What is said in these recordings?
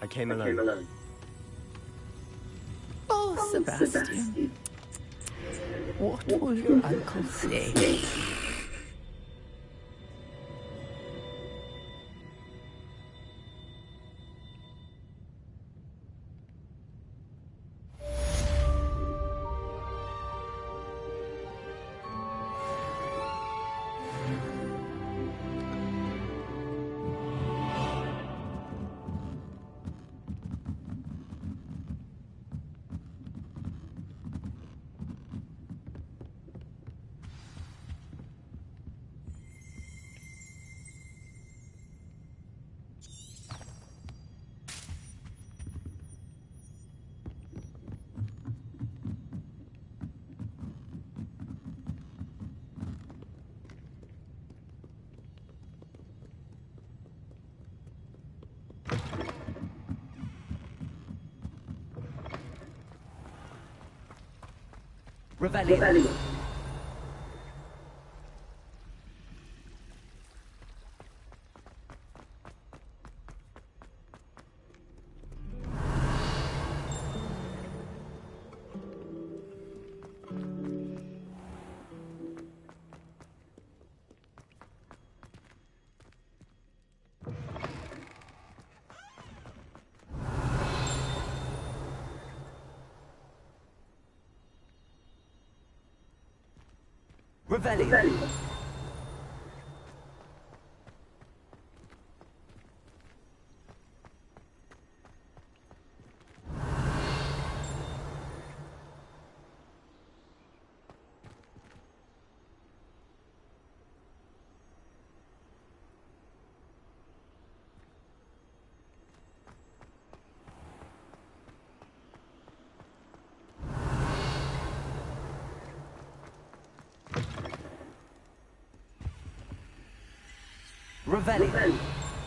I came alone. Oh, Sebastian. What will your uncle say? Revelio. Revelio. Revelio.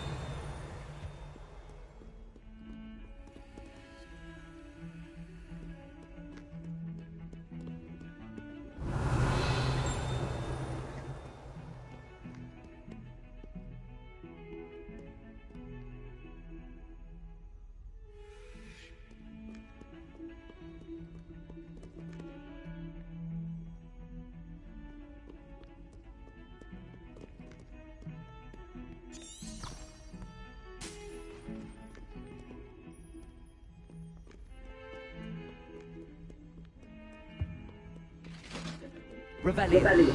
Revelio.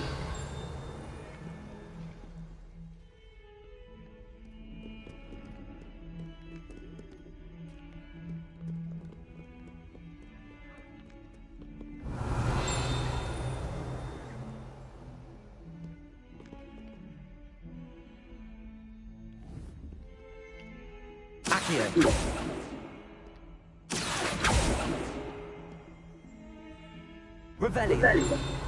Accio. Revelio.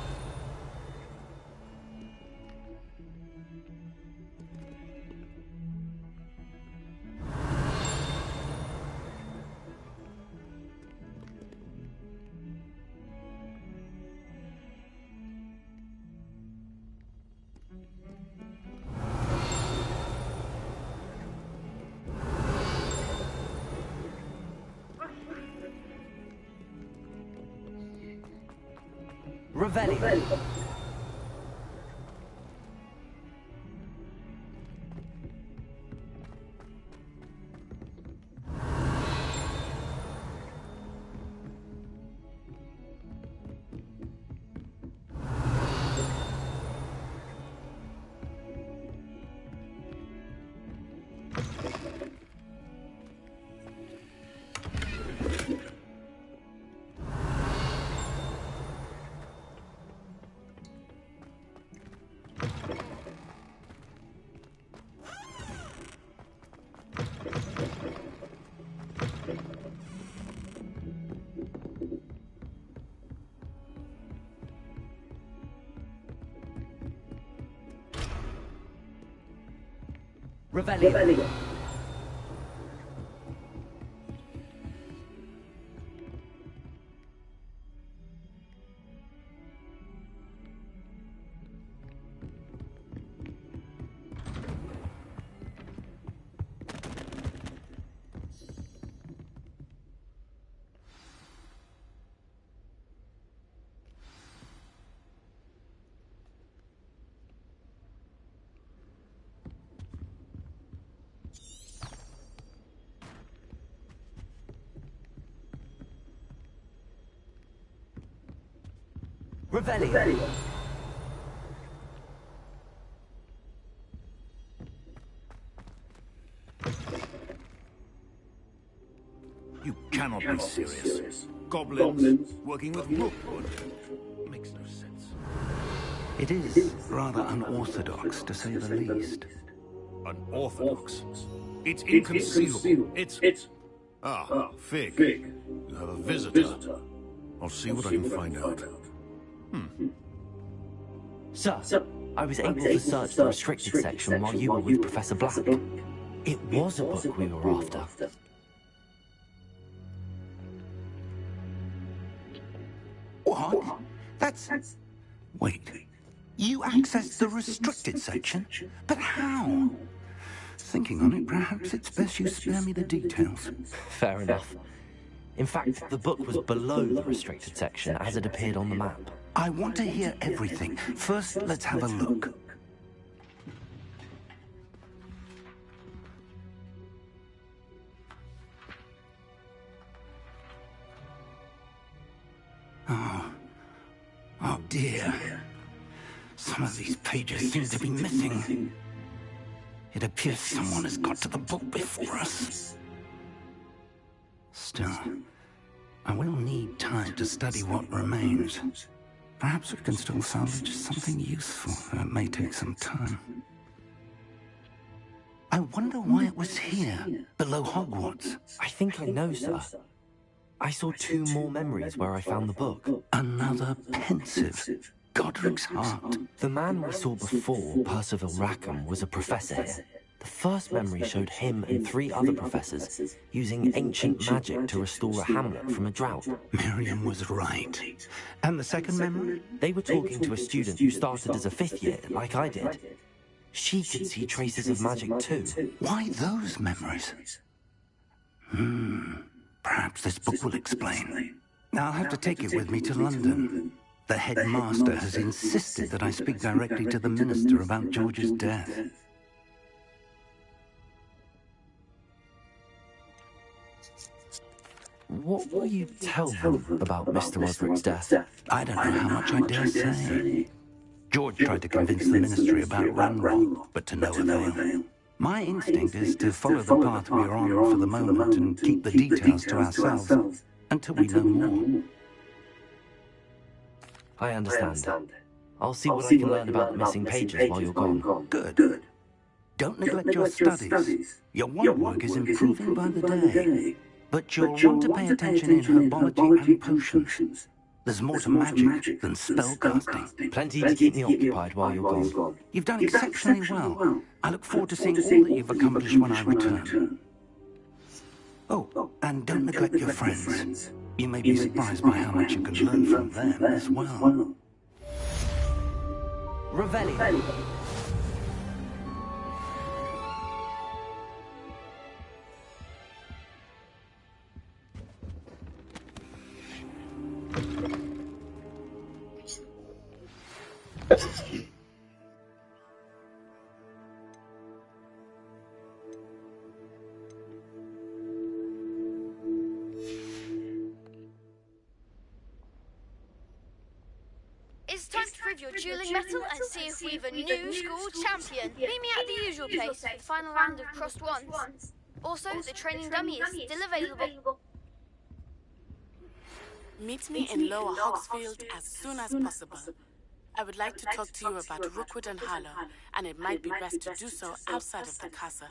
Revelio. Revelio. Revelio. You cannot be serious. Goblins working with rookwood. Makes no sense. It is rather unorthodox, to say the least. Unorthodox. It's inconceivable. It's... Ah, Fig. You have a visitor. I'll see what I can find out. Sir, I was able to search the restricted section while you were with Professor Black. It was a book we were after. What? That's... Wait. You accessed the restricted section? But how? Thinking on it, perhaps it's best you spare me the details. Fair enough. In fact, the book was below the restricted section as it appeared on the map. I want to hear everything. First, let's have a look. Oh dear. Some of these pages seem to be missing. It appears someone has got to the book before us. Still, I will need time to study what remains. Perhaps we can still salvage something useful, though it may take some time. I wonder why it was here, below Hogwarts. I think I know, sir. I saw 2 more memories where I found the book. Another pensive. Godric's heart. The man we saw before, Percival Rackham, was a professor here. The first memory showed him and 3 other professors using ancient magic to restore a hamlet from a drought. Miriam was right. And the second memory? They were talking to a student who started as a 5th year, like I did. She could see traces of magic too. Why those memories? Perhaps this book will explain. I'll have to take it with me to London. The headmaster has insisted that I speak directly to the minister about George's death. What will you tell them about Mr. Roderick's death? I don't know how much I dare say. George tried to convince the ministry about Ranrock, but to no avail. My instinct is to follow the path we are on for the moment and keep the details to ourselves until we know more. I understand. I'll see what I can learn about the missing pages while you're gone. Good. Don't neglect your studies. Your wand work is improving by the day. But you'll want to pay attention in herbology and potions. There's more to magic than spellcasting. Plenty to keep me occupied while you're gone. You've done exceptionally well. I look forward to seeing all that you've accomplished when I return. Oh, and don't neglect your friends. You may be surprised by how much you can learn from them as well. Revelio. It's time to prove your dueling mettle and see if we've a new school champion. Meet me at the usual place for the final round of crossed wands. Also, the training dummy is still available. Meet me in Lower Hogsfield as soon as possible. I would like to talk to you about Rookwood and Harlow, and it might be best to do so outside of the castle.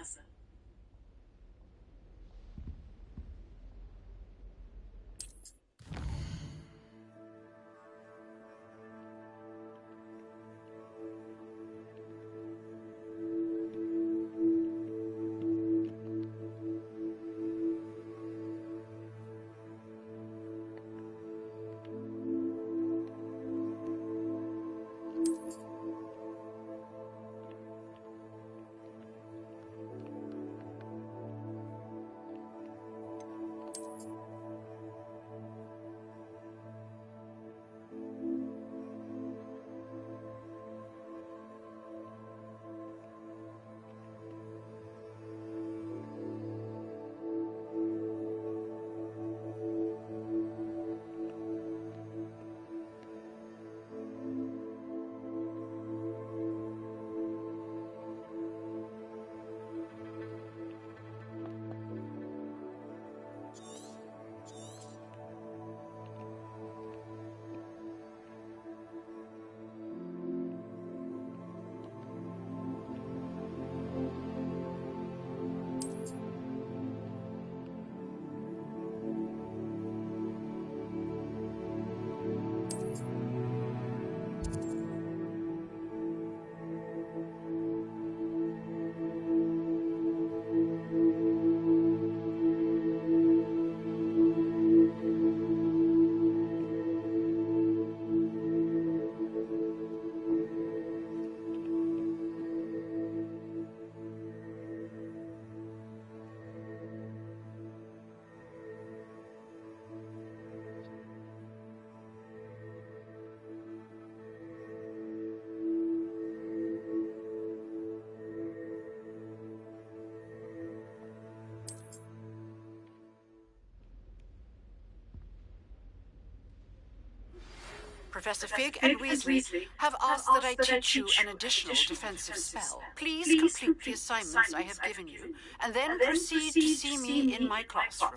Professor Fig and Weasley have asked that I teach you an additional defensive spell. Please complete the assignments I have given you, and then proceed to see me in my classroom.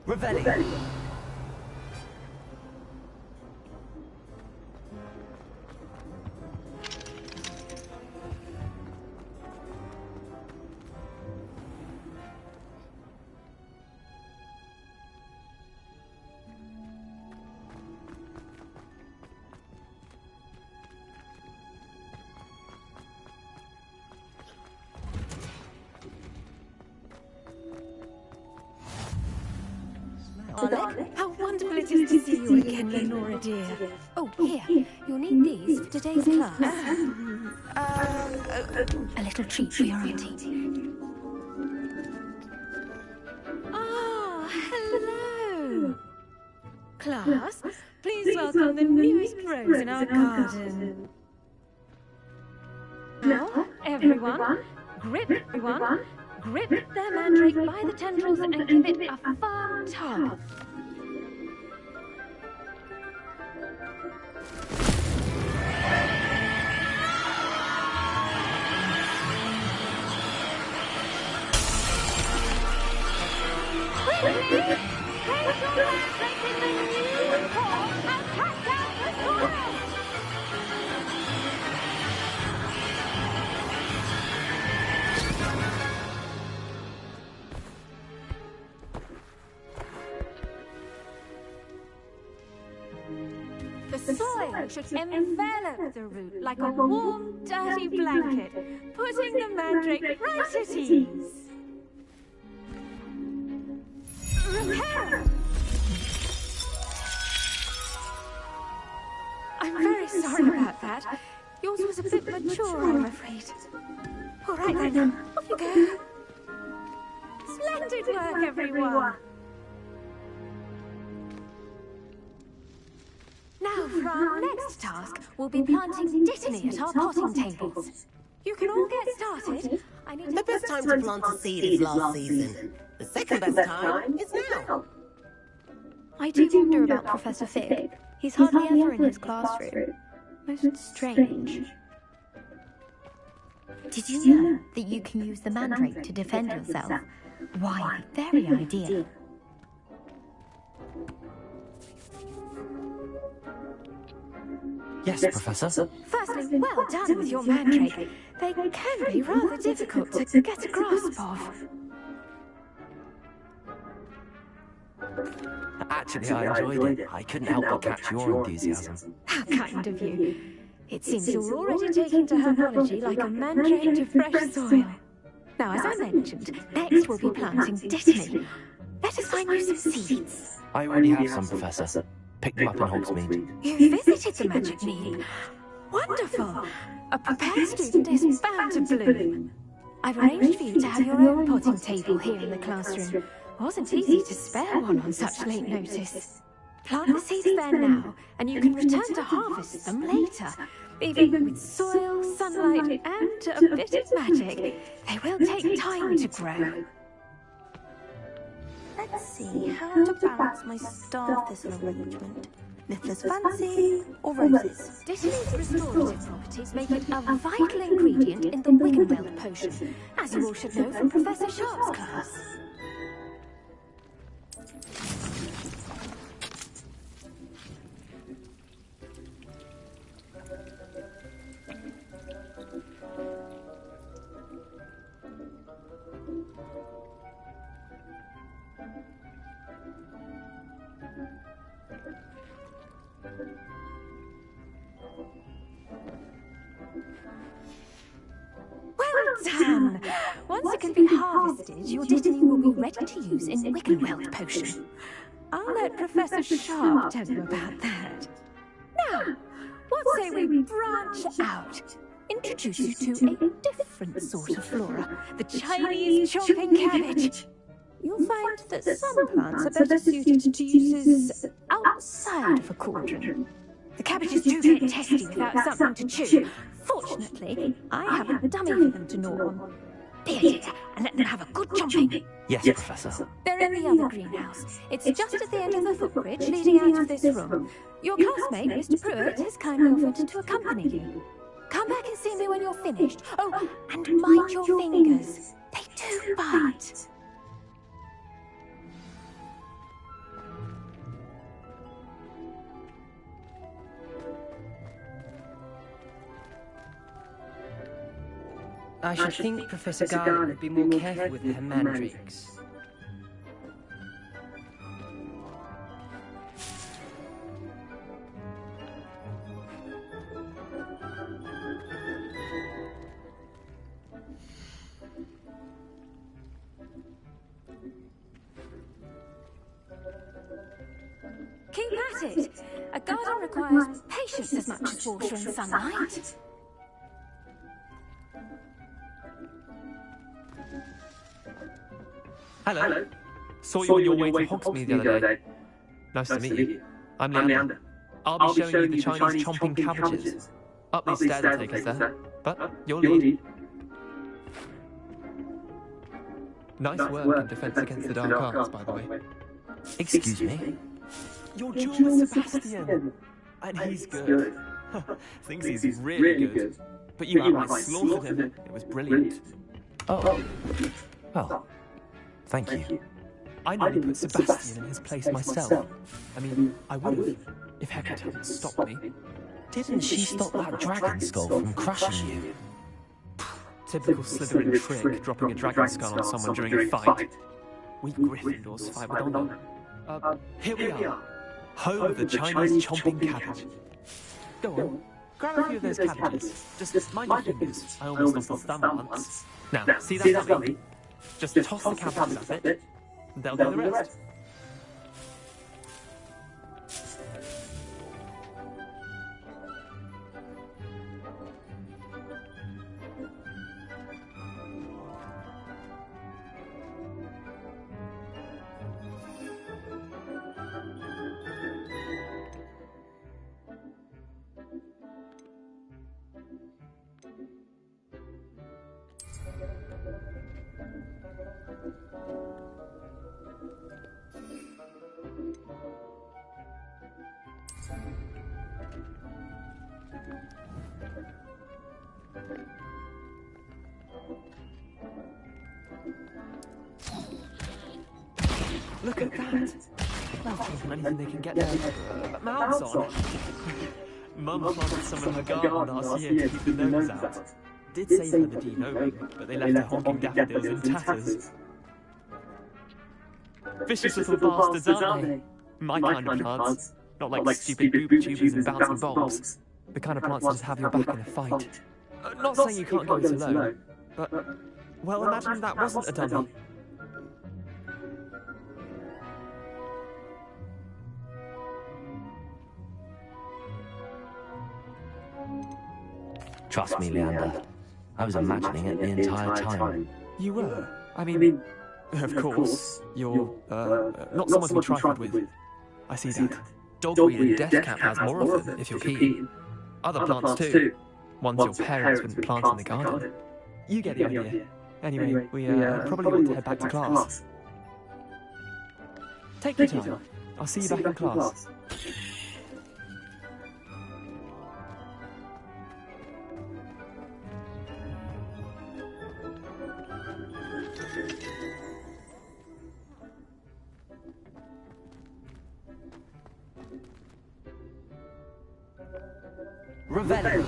Revelli. How wonderful it is to see you again, Lenora dear. Oh, here, you'll need these for today's class. A little treat for your auntie. Ah, hello. Class, please welcome the newest rose in our garden. Now, everyone, grip their mandrake by the tendrils and give it a firm tug. Quickly, place your mandrake in the new form and cut down the soil! The soil should envelop the root like a warm, dirty blanket, putting the mandrake right at ease. Repair! I'm very sorry about that. Yours was a bit mature, I'm afraid. All right then, off you go. Splendid work, everyone. Now, for our next task, we'll be planting dittany at our potting tables. You can all get started. I need The best time to plant a seed is last season. The second best time is now. I do wonder about Professor Fig. He's hardly ever in his classroom. Most strange. Did you know that you can use the mandrake to defend yourself? Why, the very idea. Yes, Professor. Firstly, well done with your mandrake. They can be rather difficult to get a grasp of. Actually, I enjoyed it. I couldn't help but catch your enthusiasm. How kind of you. It seems you're already taking to herbology like a mandrake to fresh soil. Now, as I mentioned, next we'll be planting dittany. Let us find you some seeds. I already have some, Professor. Picked them up in Hogsmeade. You visited the magic mead. Wonderful. A prepared student is bound to bloom. I've arranged for you to have your own potting table here in the classroom. Wasn't easy to spare one on such late notice. Plant the seeds there now, and you can return to harvest them later. Even with soil, sunlight, and a bit of magic, they will take time to grow. Let's see how to balance my star thistle arrangement. Niffler's fancy or roses? Dittany's restorative properties make it a vital ingredient in the Wickenweld potion, as you all should know from Professor Sharp's class. Well done! Once it can be harvested, your dittany will be ready to use in Wickenweld potion. I'll let Professor Sharp tell you about that. Now, what say we branch out? Introduce you to a different sort of flora, the Chinese chomping cabbage. You'll find that some plants are better suited to uses outside of a cauldron. The cabbages do get testy without something to chew. Fortunately, I have a dummy for them to gnaw on. Dear, and let them have a good chomping. Yes, Professor. They're in the other greenhouse. It's just at the end of the footbridge leading out of this room. Your classmate, Mr. Pruitt, has kindly offered to accompany you. Come back and see me when you're finished. Oh, and mind your fingers. They do bite. I should think Professor Garland would be more careful with her mandrakes. Keep at it. A garden requires patience as much as water and sunlight. Hello. Saw you on your way to Hogsmeade the other day. Nice to meet you. I'm Leander. I'll be showing you the Chinese chomping cabbages. Up these stairs will take us there. But you'll lead. Nice work in defense against the dark arts, by the way. Excuse me? You're George Sebastian. And he's good. Thinks he's really good. But you outright slaughtered him. It was brilliant. Oh. Well, thank you. I nearly put Sebastian in his place myself. I mean, I would have, if Hecate hadn't stopped me. Didn't she stop that dragon skull from crushing you? Typical Slytherin trick, dropping a dragon skull on someone during a fight. We Gryffindors fight with honor. Here we are. Home of the Chinese chomping cabbage. Go on, grab a few of those cabbages. Just mind your fingers. I almost lost a thumb once. Now, see that dummy? Just toss the cabbages at it, and they'll do the rest. Look at that. Well, anything they can get their mouths on. Mum planted some in her garden last year to keep the gnomes out. Did save her the de-gnoming, but they left her honking daffodils in tatters. Vicious little bastards, aren't they? My kind of plants. Not like stupid boob tubers and bouncing bulbs. The kind of plants that just have your back in a fight. Not saying you can't go it alone, but... Well, imagine that wasn't a dummy. Trust me, Leander. I was imagining it the entire time. You were? I mean, of course, you're, not someone to be trifled with. I see that. Dogweed and deathcap has more of them, if you're keen. Other plants too. Ones your parents wouldn't plant in the garden. You get the idea. Anyway, we probably ought to head back to class. Take your time. I'll see you back in class. Revelio.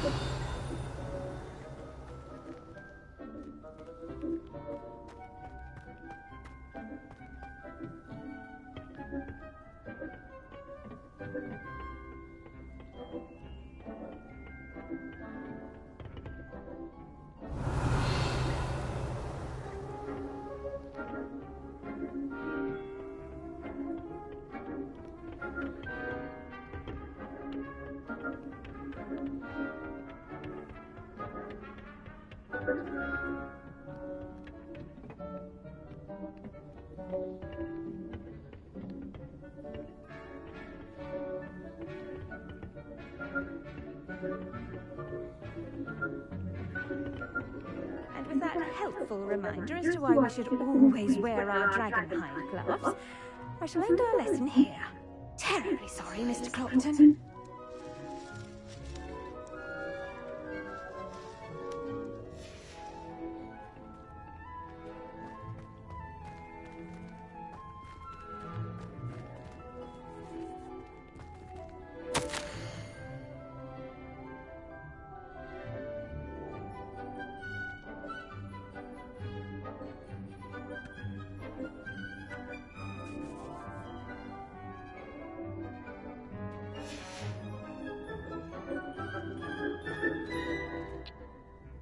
And with that helpful reminder as to why we should always wear our dragonhide gloves, I shall end our lesson here. Terribly sorry, Mr. Clopton.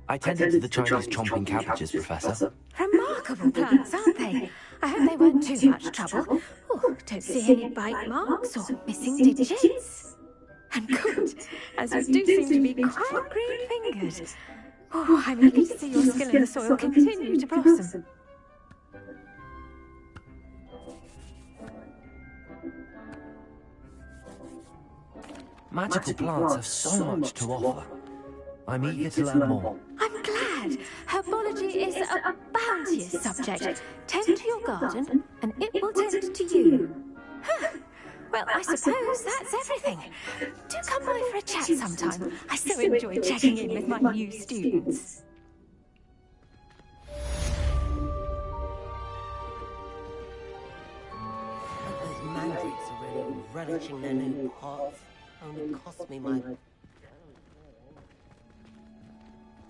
I tended to the Chinese chomping cabbages, Professor. Remarkable plants, aren't they? I hope they weren't too much trouble. Oh, don't see any bite marks or missing digits. And good, as you do seem to be quite green-fingered. Oh, I'm eager to see your skill in the soil continue to blossom. Magical plants have so much to offer. I'm eager to learn more. I'm glad. Herbology is a bounteous subject. Tend to your garden, and it will tend to you. Huh. Well, I suppose that's everything. Do come by for a chat sometime. I so enjoy checking in with my new students. Those mandrakes are really relishing their new pots. Only cost me my...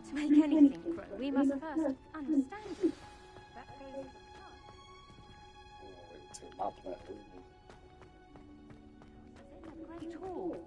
To make anything grow, we must first understand it. That goes a great hall.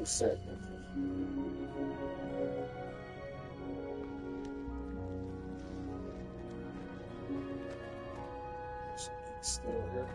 Set. Still here.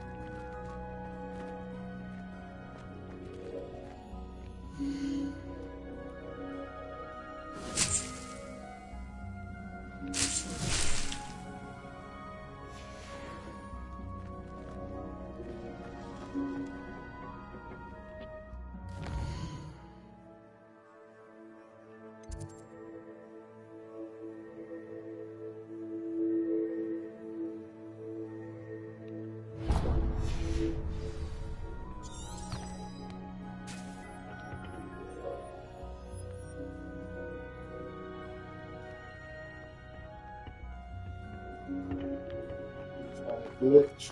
Glitch.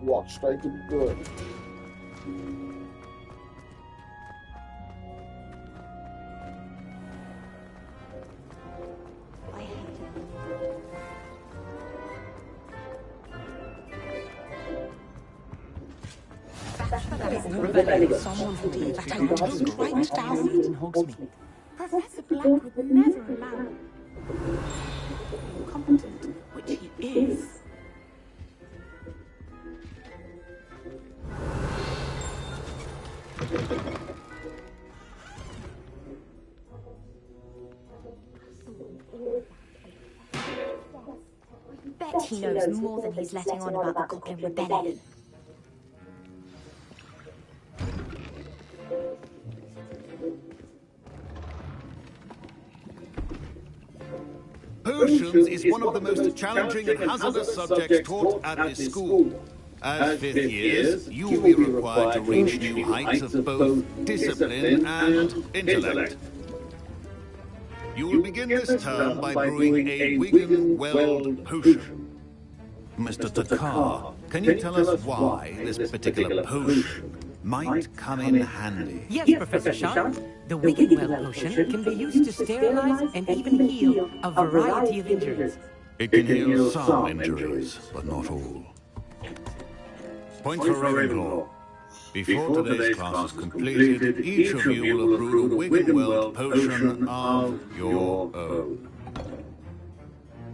Walk straight to the good. Someone who did that I took right down in Hogsmeade. Professor Black would never allow competent, which he is. Bet he knows more than he's letting on about the Goblin Rebellion. Potions is one of the most challenging and hazardous subjects taught at this school. As fifth years, you will be required to reach new heights of both discipline and intellect. You will begin this term by brewing a Wiggen-Weld potion. Mr. Takar, can you tell us why this particular potion might come in handy? Yes, Professor Sharp. The Wiggen-Weld potion can be used to sterilize and even heal a variety of injuries. It can heal some injuries, but not all. Point for Ravenclaw. Before today's class is completed, each of you will have brewed a Wiggen-Weld potion of your own.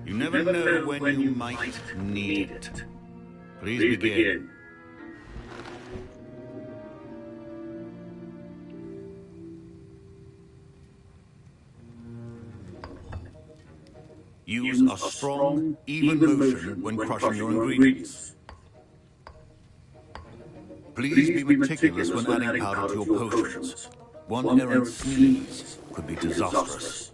You never know when you might need it. Please begin. Use a strong, even motion when crushing your ingredients. Please be meticulous when adding powder to your potions. One errant sneeze could be disastrous.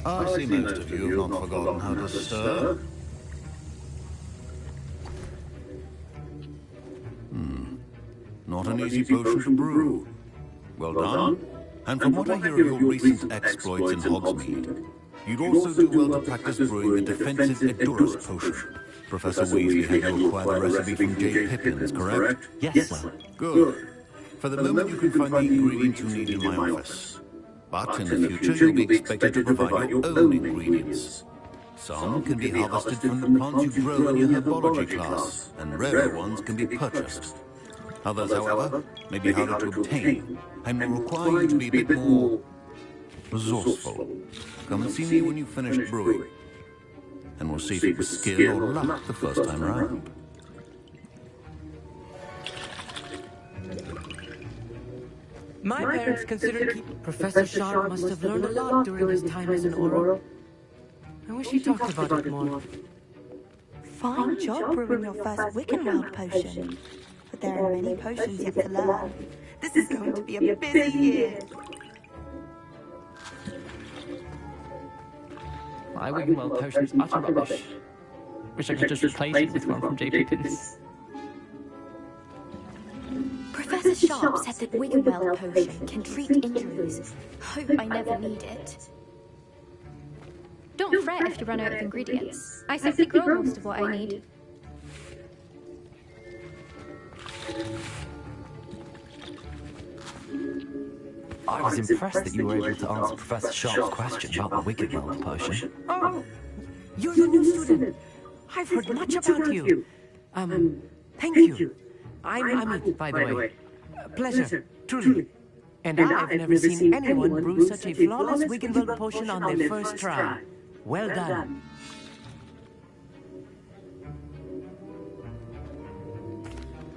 I see most of you have not forgotten how to stir. Not an easy potion to brew. Well done. And from what I hear of your recent exploits in Hogsmeade, you'd also do well to practice brewing the defensive Edurus potion. Professor Weasley had you acquire the recipe from J. Pippins, correct? Yes, sir. Good. For the moment, you can find the ingredients you need in my office. But in the future, you'll be expected to provide your own ingredients. Some can be harvested from the plants you grow in your herbology class, and rarer ones can be purchased. Others, however, may be harder to obtain, and will require you to be a bit more resourceful. Come and see me when you've finished brewing. and we'll see if it was skill or luck the first time round. My parents considered Professor Sharp must have learned a lot during his time as an oral. I wish he talked about it more. Fine job brewing your first Wickenweld potion. But there are many potions yet to learn. This is going to be a busy year. My Wiggenweld potion's utter rubbish. Wish I could just replace it with one from J.P. Pitt's. Professor Sharp said that Wiggenweld potion can treat injuries. Hope I never need it. Don't fret if you run out of ingredients. I simply grow most of what I need. I was impressed that you were able to answer Professor Sharp's question about the Wiggenweld potion. Oh, you're the new student. I've heard much about you. Thank you. I'm it, by the way. Pleasure, truly. And I've never seen anyone brew such a flawless Wiggenweld potion on their first try. Well done.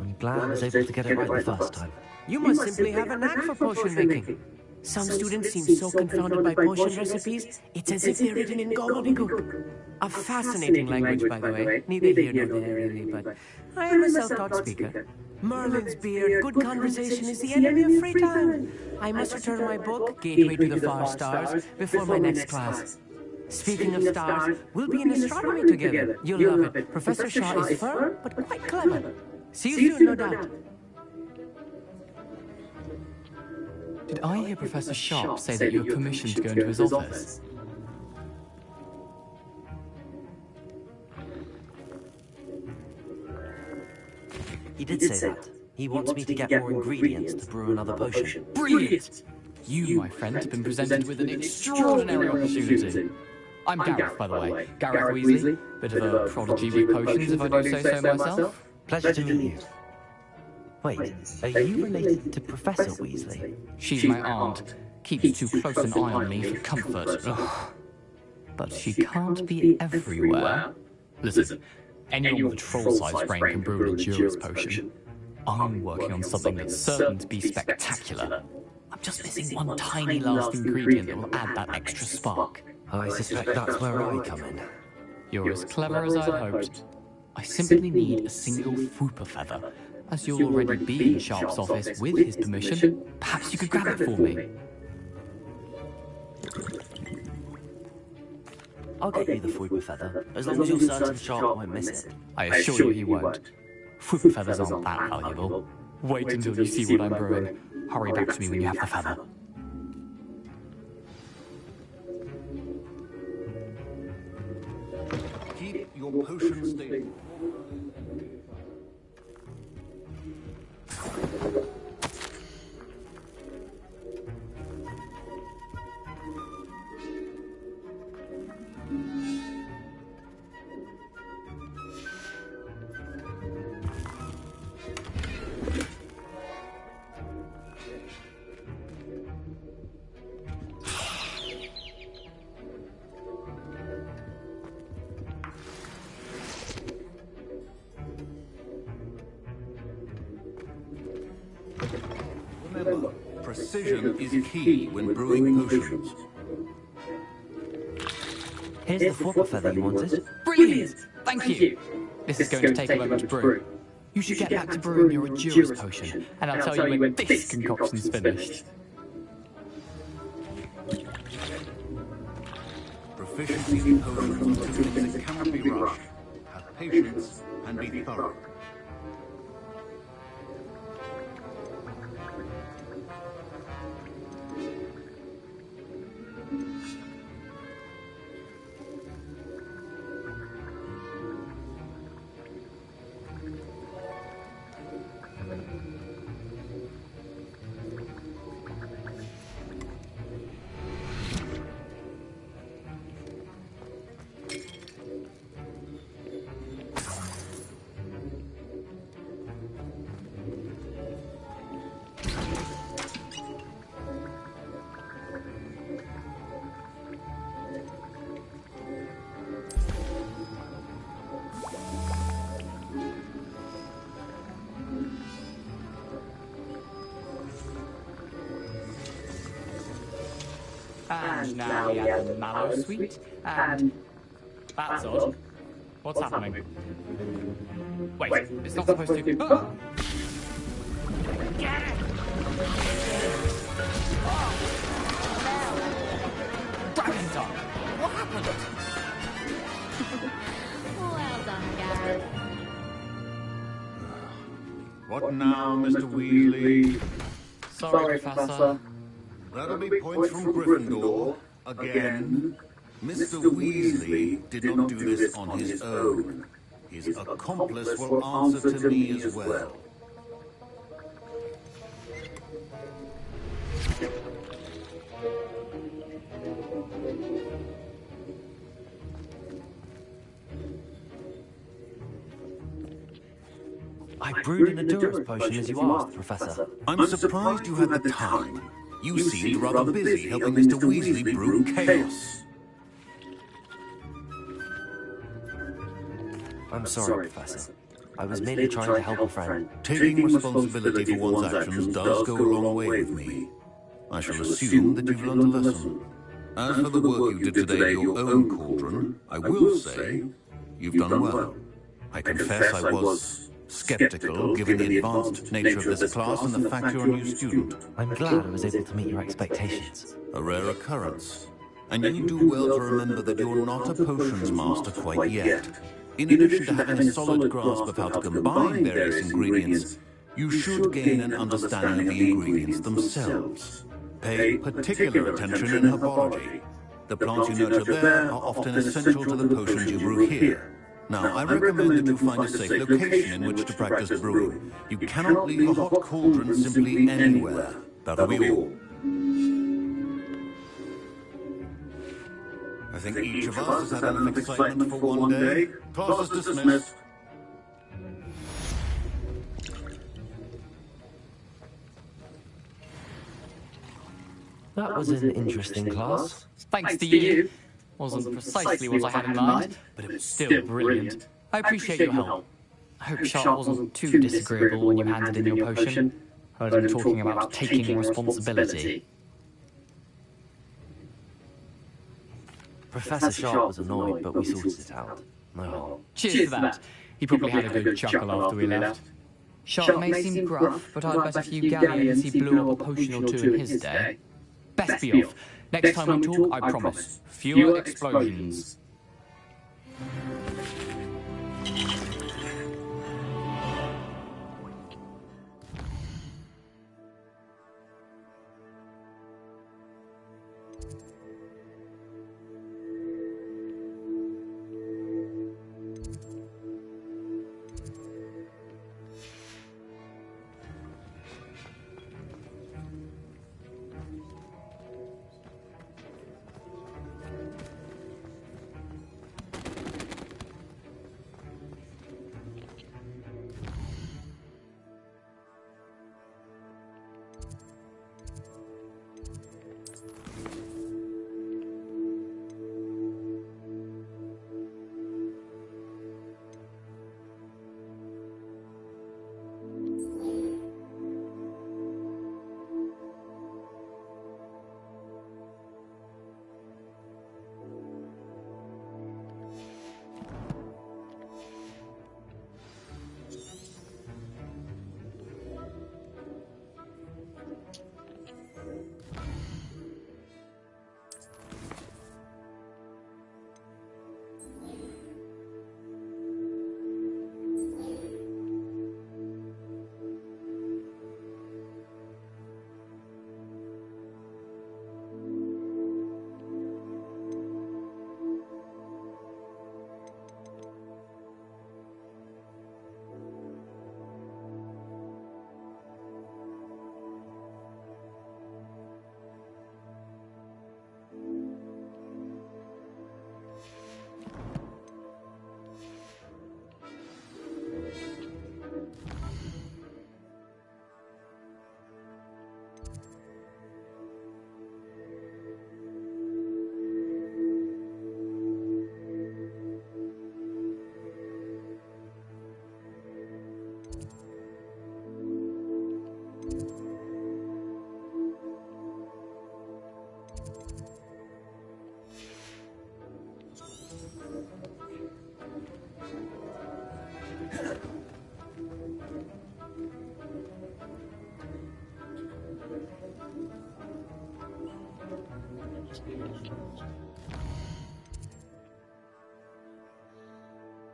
I'm glad I was able to get it right the first time. You must simply have a knack for potion making. Some students seem so confounded by potion recipes, it's as if they're written in gobbledygook. A fascinating language, by the way. Neither here nor there, really, but I am a self-taught speaker. Merlin's beard, good conversation is the enemy of free time. I must return my book, Gateway to the Far Stars, before my next class. Speaking of stars, we'll be in astronomy together. You'll love it. Professor Shaw is firm, but quite clever. See you soon, no doubt. Did I hear Professor Sharp say that you were permission to go into his office? He did say that. He wants me to get more ingredients to brew another potion. Brilliant! You, my friend, have been presented with an extraordinary opportunity. I'm Gareth, by the way. Gareth Weasley. Bit of a prodigy with potions, if I do say so myself. Pleasure to meet you. Wait, are you related to Professor Weasley? She's my aunt. Keeps too close an eye on me for comfort. Ugh. But she can't be everywhere. Listen, anyone with a troll-sized brain can brew an endurance potion. I'm working on something that's certain to be spectacular. I'm just missing one tiny last ingredient that will add that extra spark. I suspect that's where I come in. You're as clever as I'd hoped. I simply need a single Fooper feather. As you'll already be in Sharp's office with his permission, perhaps you could grab it for me. I'll get you the Fooper feather, as long as you're certain Sharp won't miss it. I assure you he won't. Fooper feathers aren't that valuable. Wait until you see what I'm brewing. Hurry back to me when you have the feather. Keep your potion stable. Remember, precision is key when brewing potions. Here's the Fooper feather you wanted. Brilliant! Thank you! This is going to take a moment to brew. You should get back to brewing your endurance potion, and I'll tell you when this concoction's finished. Proficiency in potions are two things that cannot be rushed. Have patience and be thorough. And now we add the mallow sweet, and... That's odd. What's happening? Wait, it's not supposed to... Ah! Get it! Dragon Dog! What happened? Well done, Gareth. What now, Mr. Weasley? Sorry, Professor. That'll be points from Gryffindor. Again. Mr. Weasley did not do this on his own. His accomplice will answer to me as well. I brewed an Endurance potion as you asked, Professor. I'm surprised you had the time. You seemed rather busy helping Mr. Weasley brew chaos. I'm sorry, Professor. I was merely trying to help a friend. Taking responsibility for one's actions does go a long way with me. I shall assume that you've learned a lesson. As for the work you did today at your own cauldron, I will say you've done well. I confess I was skeptical, given the advanced nature of this class and the fact you're a new student. I'm glad I was able to meet your expectations. A rare occurrence. And you do well to remember that you're not a potions master quite yet. In addition to having a solid grasp of how to combine various ingredients, you should gain an understanding of the ingredients themselves. Pay particular attention in herbology. The plants you nurture there are often essential to the potions you brew here. Now, I recommend that you find a safe location in which to practice brewing. You cannot leave a hot cauldron simply anywhere. That'll be all. I think each of us has had enough excitement for one day. Class is dismissed. That was an interesting class. Thanks to you. Wasn't precisely what I had in mind, but it was still brilliant. I appreciate your help. I hope Sharp wasn't too disagreeable when you handed in your potion. Heard him talking about taking responsibility. Professor Sharp was annoyed, but we sorted it out. No harm. Cheers for that. He probably had a good chuckle after we left. Sharp may seem gruff, but I'd bet a few galleons he blew up a potion or two in his day. Best be off. Next time we talk, I promise, fewer explosions.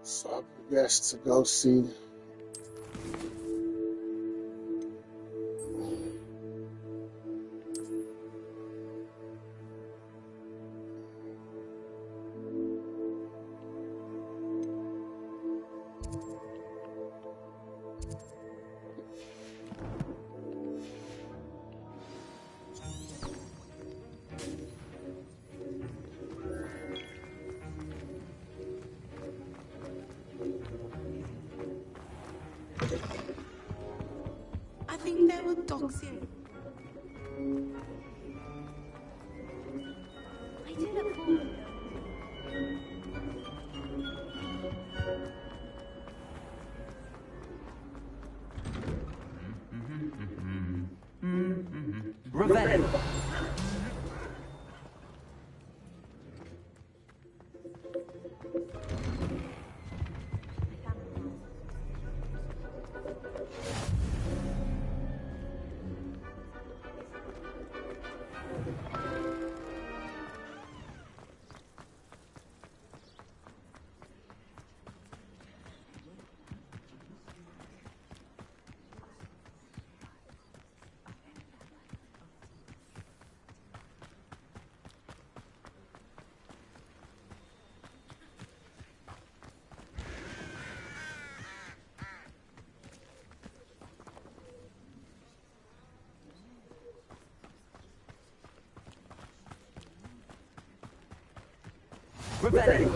So I guess to go see. I think there were dogs here. I do look forward. Revenge! Revenge!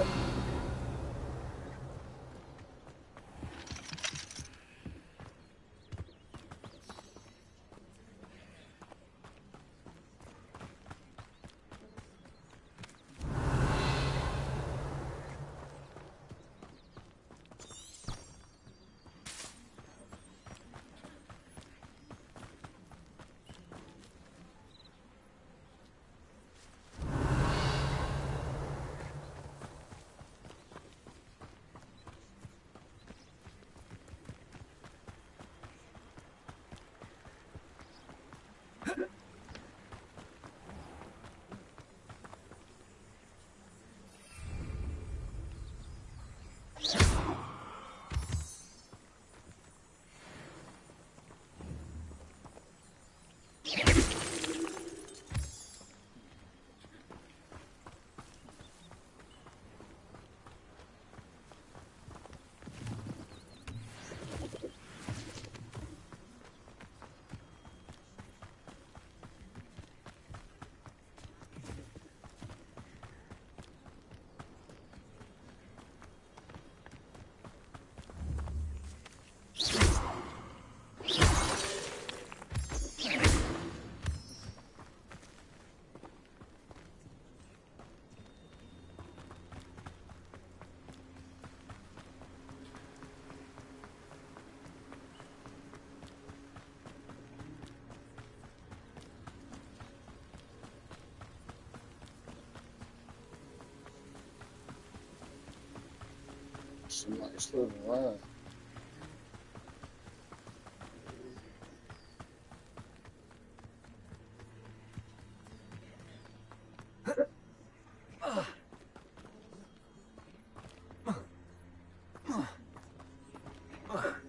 Some nice little line.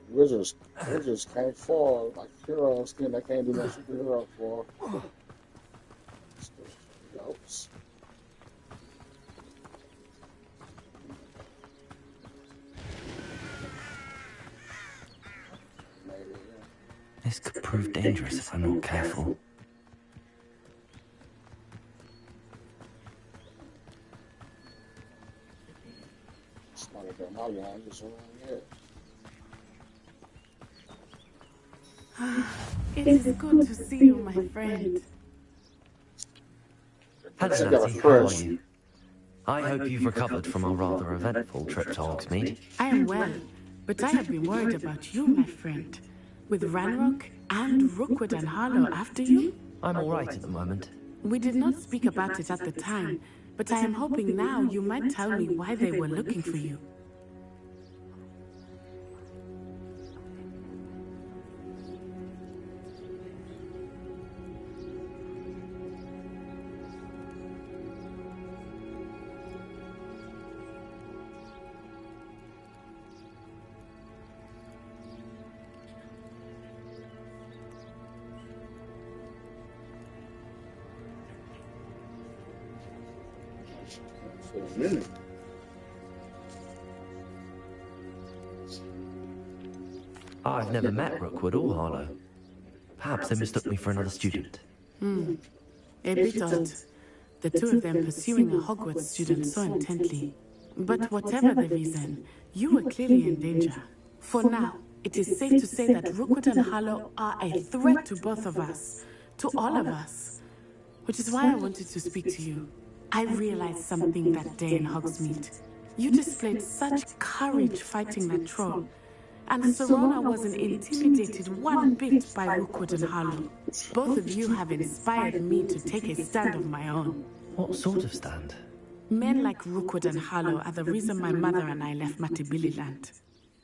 Wizards can't fall like heroes can. They can't do no superhero for. Goats. This could prove dangerous if I'm not careful. Smarter than my line just around here. It is good to see you, my friend. Hello, Natty. How are you? I hope you've recovered from our rather eventful trip to Hogsmeade. I am well, but I have been worried about you, my friend. With Ranrock and Rookwood and Harlow after you? I'm all right at the moment. We did not speak about it at the time, but I am hoping now you might tell me why they were looking for you. For a minute. I've never met Rookwood or Harlow. Perhaps they mistook me for another student. A bit odd. The two of them pursuing a Hogwarts student so intently. But whatever the reason, you were clearly in danger. For now, it is safe to say that Rookwood and Harlow are a threat to both of us. To all of us. Which is why I wanted to speak to you. I realized something that day in Hogsmeade. You displayed such courage fighting that troll. And Serona wasn't intimidated one bit by Rookwood and Harlow. Both of you have inspired me to take a stand of my own. What sort of stand? Men like Rookwood and Harlow are the reason my mother and I left Matabeleland.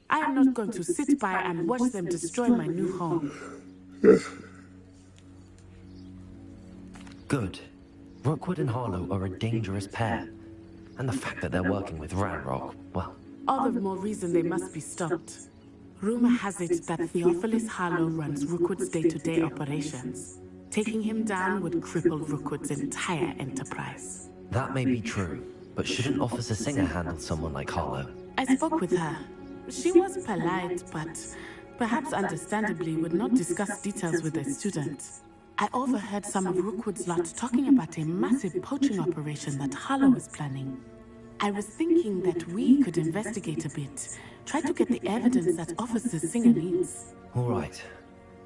I am not going to sit by and watch them destroy my new home. Good. Rookwood and Harlow are a dangerous pair. And the fact that they're working with Ranrock, well... All the more reason they must be stopped. Rumor has it that Theophilus Harlow runs Rookwood's day-to-day operations. Taking him down would cripple Rookwood's entire enterprise. That may be true, but shouldn't Officer Singer handle someone like Harlow? I spoke with her. She was polite, but perhaps understandably would not discuss details with a student. I overheard some of Rookwood's lot talking about a massive poaching operation that Harlow is planning. I was thinking that we could investigate a bit, try to get the evidence that Officer Singer needs. All right,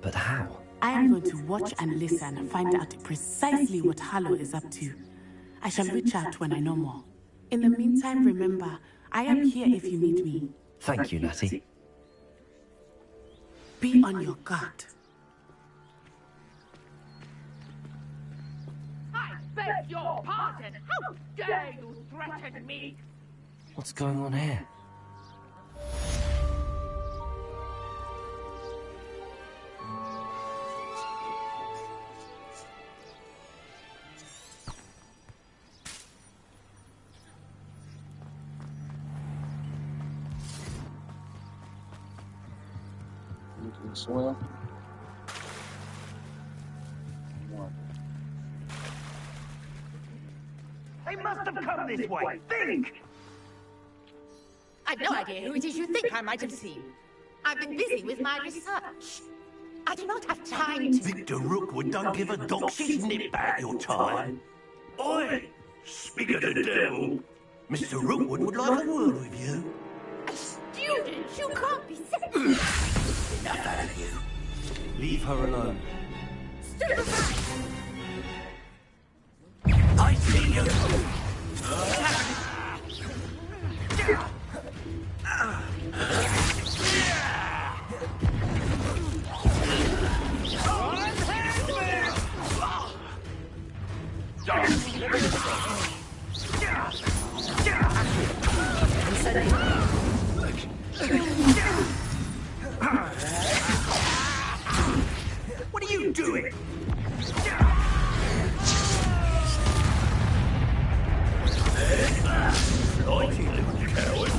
but how? I am going to watch and listen and find out precisely what Harlow is up to. I shall reach out when I know more. In the meantime, remember, I am here if you need me. Thank you, Natty. Be on your guard. I beg your pardon! How dare you threaten me? What's going on here? Swim. They must have come this way. Think! I've no idea who it is you think I might have seen. I've been busy with my research. I do not have time to... Victor Rookwood don't give a doxy's nip about your time. Oi! Speak of the devil. Mr. Rookwood would like a word with you. Students, you can't be set. Enough out of you. Leave her alone. Stay back! I see you. What are you doing? Flighty little coward.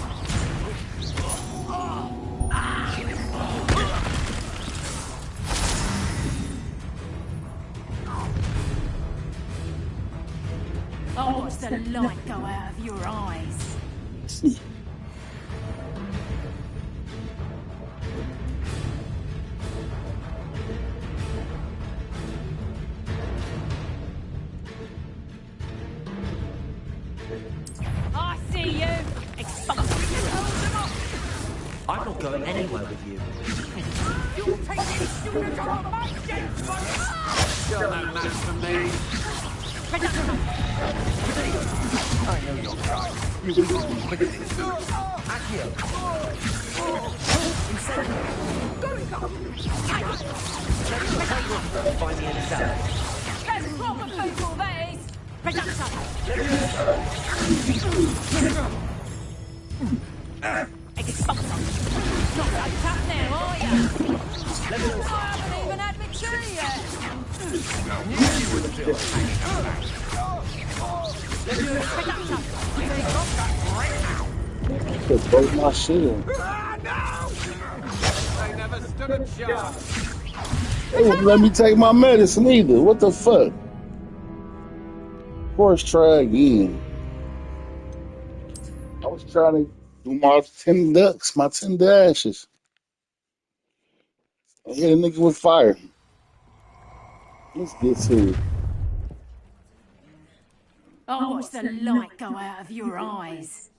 I'll watch the light go out of your eyes. I see you. I'm not going anywhere with you. You'll take this student on my death! You're no match for me. I know you're right. You will be quick at this. Accio. Find me in a cell. There's proper people, that is. Not so tough now, are you? I haven't even had my tea yet. Just broke my shield. They never stood a chance. They wouldn't let me take my medicine either. What the fuck? Horse try again. trying to do my 10 ducks, my 10 dashes. I hit a nigga with fire. Let's get to it. I'll watch the light go out of your eyes.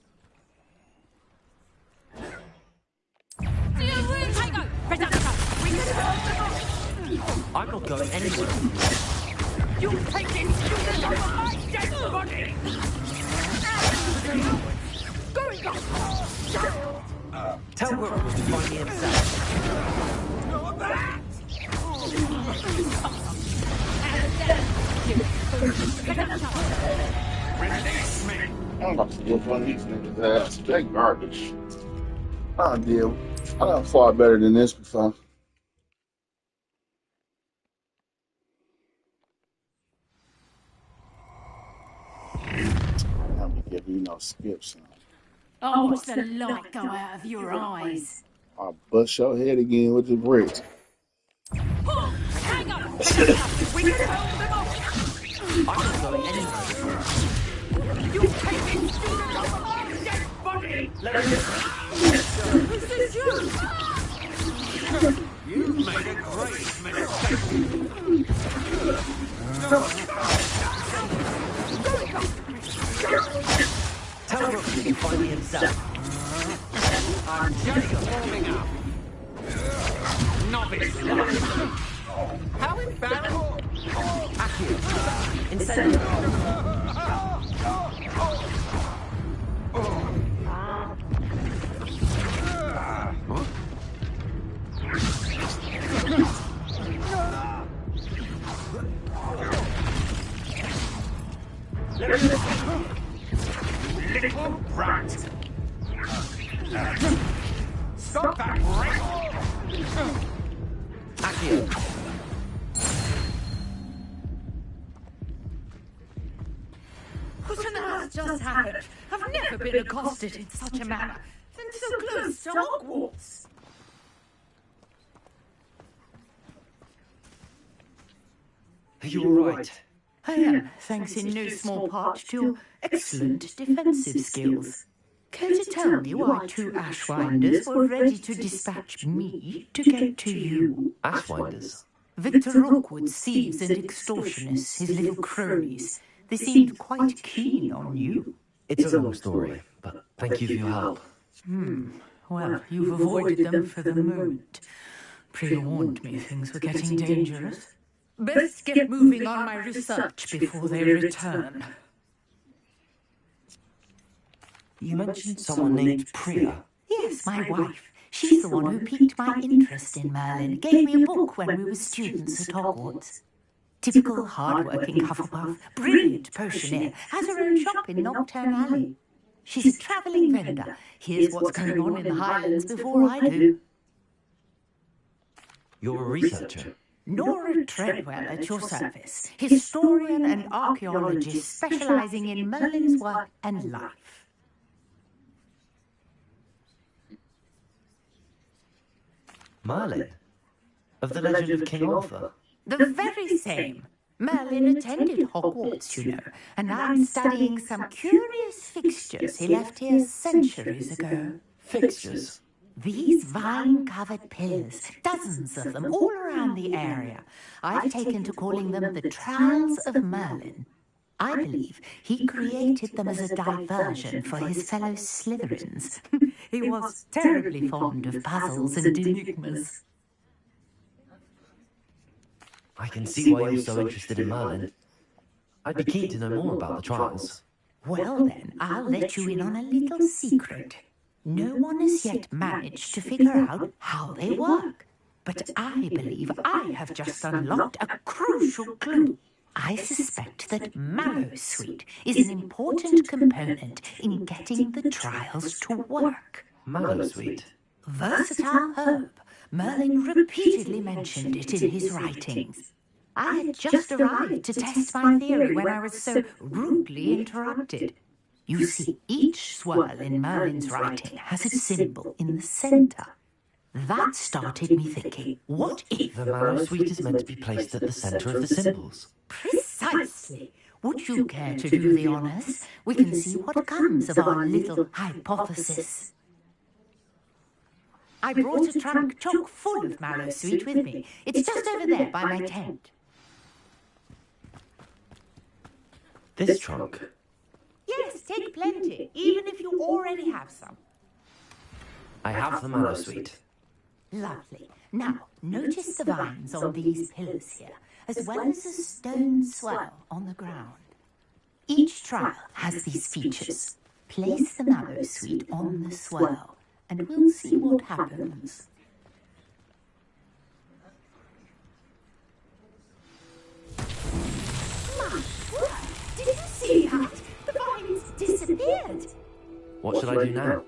I'm not going anywhere. You take it! You are my dead body! Tell Hogwarts to find me himself. Not that! Release me! I'm about to get one of these niggas' ass. They garbage. I deal. I done far better than this before. I'll be giving you no skips. I'll watch the light go out of your eyes. I'll bust your head again with the bricks. Hang on! We can hold them off! I'm not going anywhere. You take it! You are my dead body! This is you! You've made a great mistake! Tell Hogwarts to find me himself. I'm just warming up. Novice life. How embarrassing! Accio. Incendio. Little brat! Stop that race! Accio. What on earth just happened? I've never been accosted in such a manner. And so close to Hogwarts. Are you all right? I am, thanks in no small part to your excellent defensive skills. Care to tell me why two Ashwinders were ready to dispatch me to get to you? Ashwinders? Victor Rookwood's thieves and extortionists, his little cronies. They seemed quite keen on you. It's a long story, but thank you for your help. Well, you've avoided them for the moment. Pre-warned me things were getting dangerous. Best get moving on my research before they return. You mentioned someone named Priya. Yes, my wife. She's the one who piqued my interest in Merlin. Gave me a book when we were students at Hogwarts. Typical hard-working Hufflepuff, brilliant potioneer, has her own shop in Knockturn Alley. She's a travelling vendor. Here's what's going on in the Highlands before I do. You're a researcher. Nora Treadwell at your service, historian and archaeologist specialising in Merlin's work and life. Merlin? Of the legend of King Arthur? The very same. Merlin attended Hogwarts, you know, and I'm studying some curious fixtures he left here centuries ago. Fixtures? These vine-covered pillars, dozens of them all around the area. I've taken to calling them the Trials of Merlin. I believe he created them as a diversion for his fellow Slytherins. He was terribly fond of puzzles and enigmas. I can see why you're so interested in Merlin. I'd be keen to know more about the trials. Well then, I'll let you in on a little secret. No one has yet managed to figure out how they work. But I believe I have just unlocked a crucial clue. I suspect that Mallowsweet is an important component in getting the trials to work. Mallowsweet? Versatile herb. Merlin repeatedly mentioned it in his writings. I had just arrived to test my theory when I was so rudely interrupted. You see, each swirl in Merlin's writing has a symbol in the centre. That started me thinking, what if... The Mallowsweet is meant to be placed at the centre of the symbols. Precisely. would you care to do the honours? We can see what comes of our little hypothesis. I brought a trunk chock full of mallow sweet with me. It's just over there by my tent. This trunk? Yes, take plenty, even if you already have some. I have the mallow sweet. Lovely. Now, notice the vines on these pillars here, as well as a stone swell on the ground. Each trial has these features. Place the mallow sweet on the swell, and we'll see what happens. My word! Did you see that? The vines disappeared. What should I do now?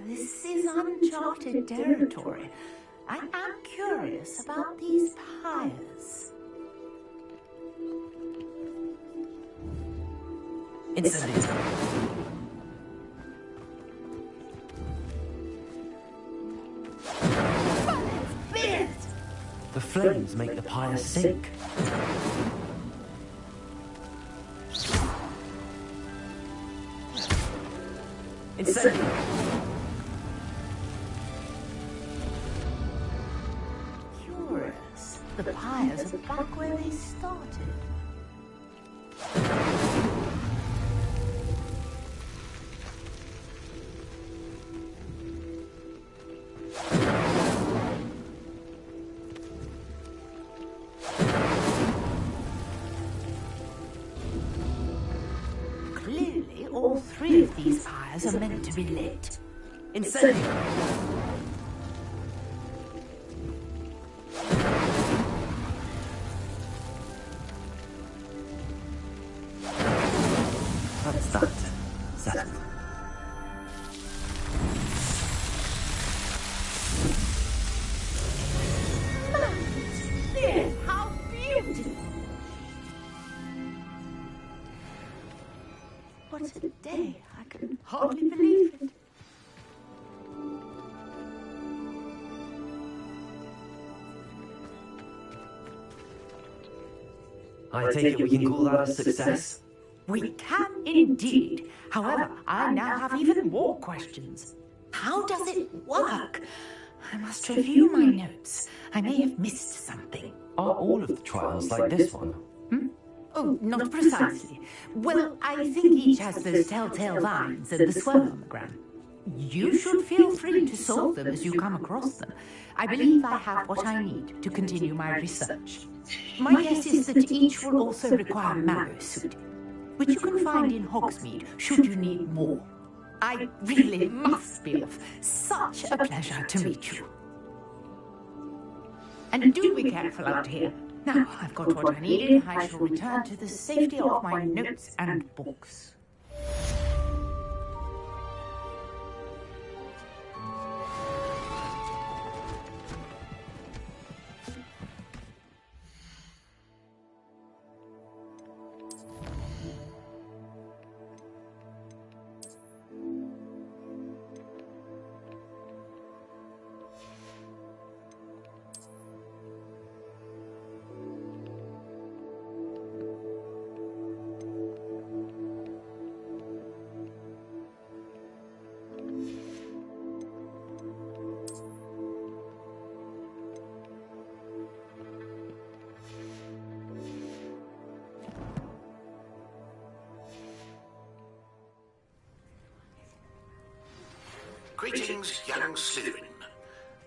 This is uncharted territory. I am curious about these pyres. Incendies. The flames make the pyre sink. Incendies. Curious. The pyres are back where they started. Clearly, all three of these pyres are meant to be lit. Incendies. That's that. Settled. Yes, how beautiful! What a day! I can hardly believe it. I take it we can call that a success? We can indeed. However, I now have even more questions. How does it work? I must review my notes. I may have missed something. Are all of the trials like this one? Oh, not precisely. Well, I think each has those telltale vines and the swirl on the ground. You should feel free to solve them as you come across them. I believe I have what I need to continue my research. My guess is that each will also require mallow sweet, which you can find in Hogsmeade should you need more. I really must be off. Such a pleasure to meet you. And do be careful out here. Now I've got what I needed, I shall return to the safety of my notes and books. Greetings, young Slytherin.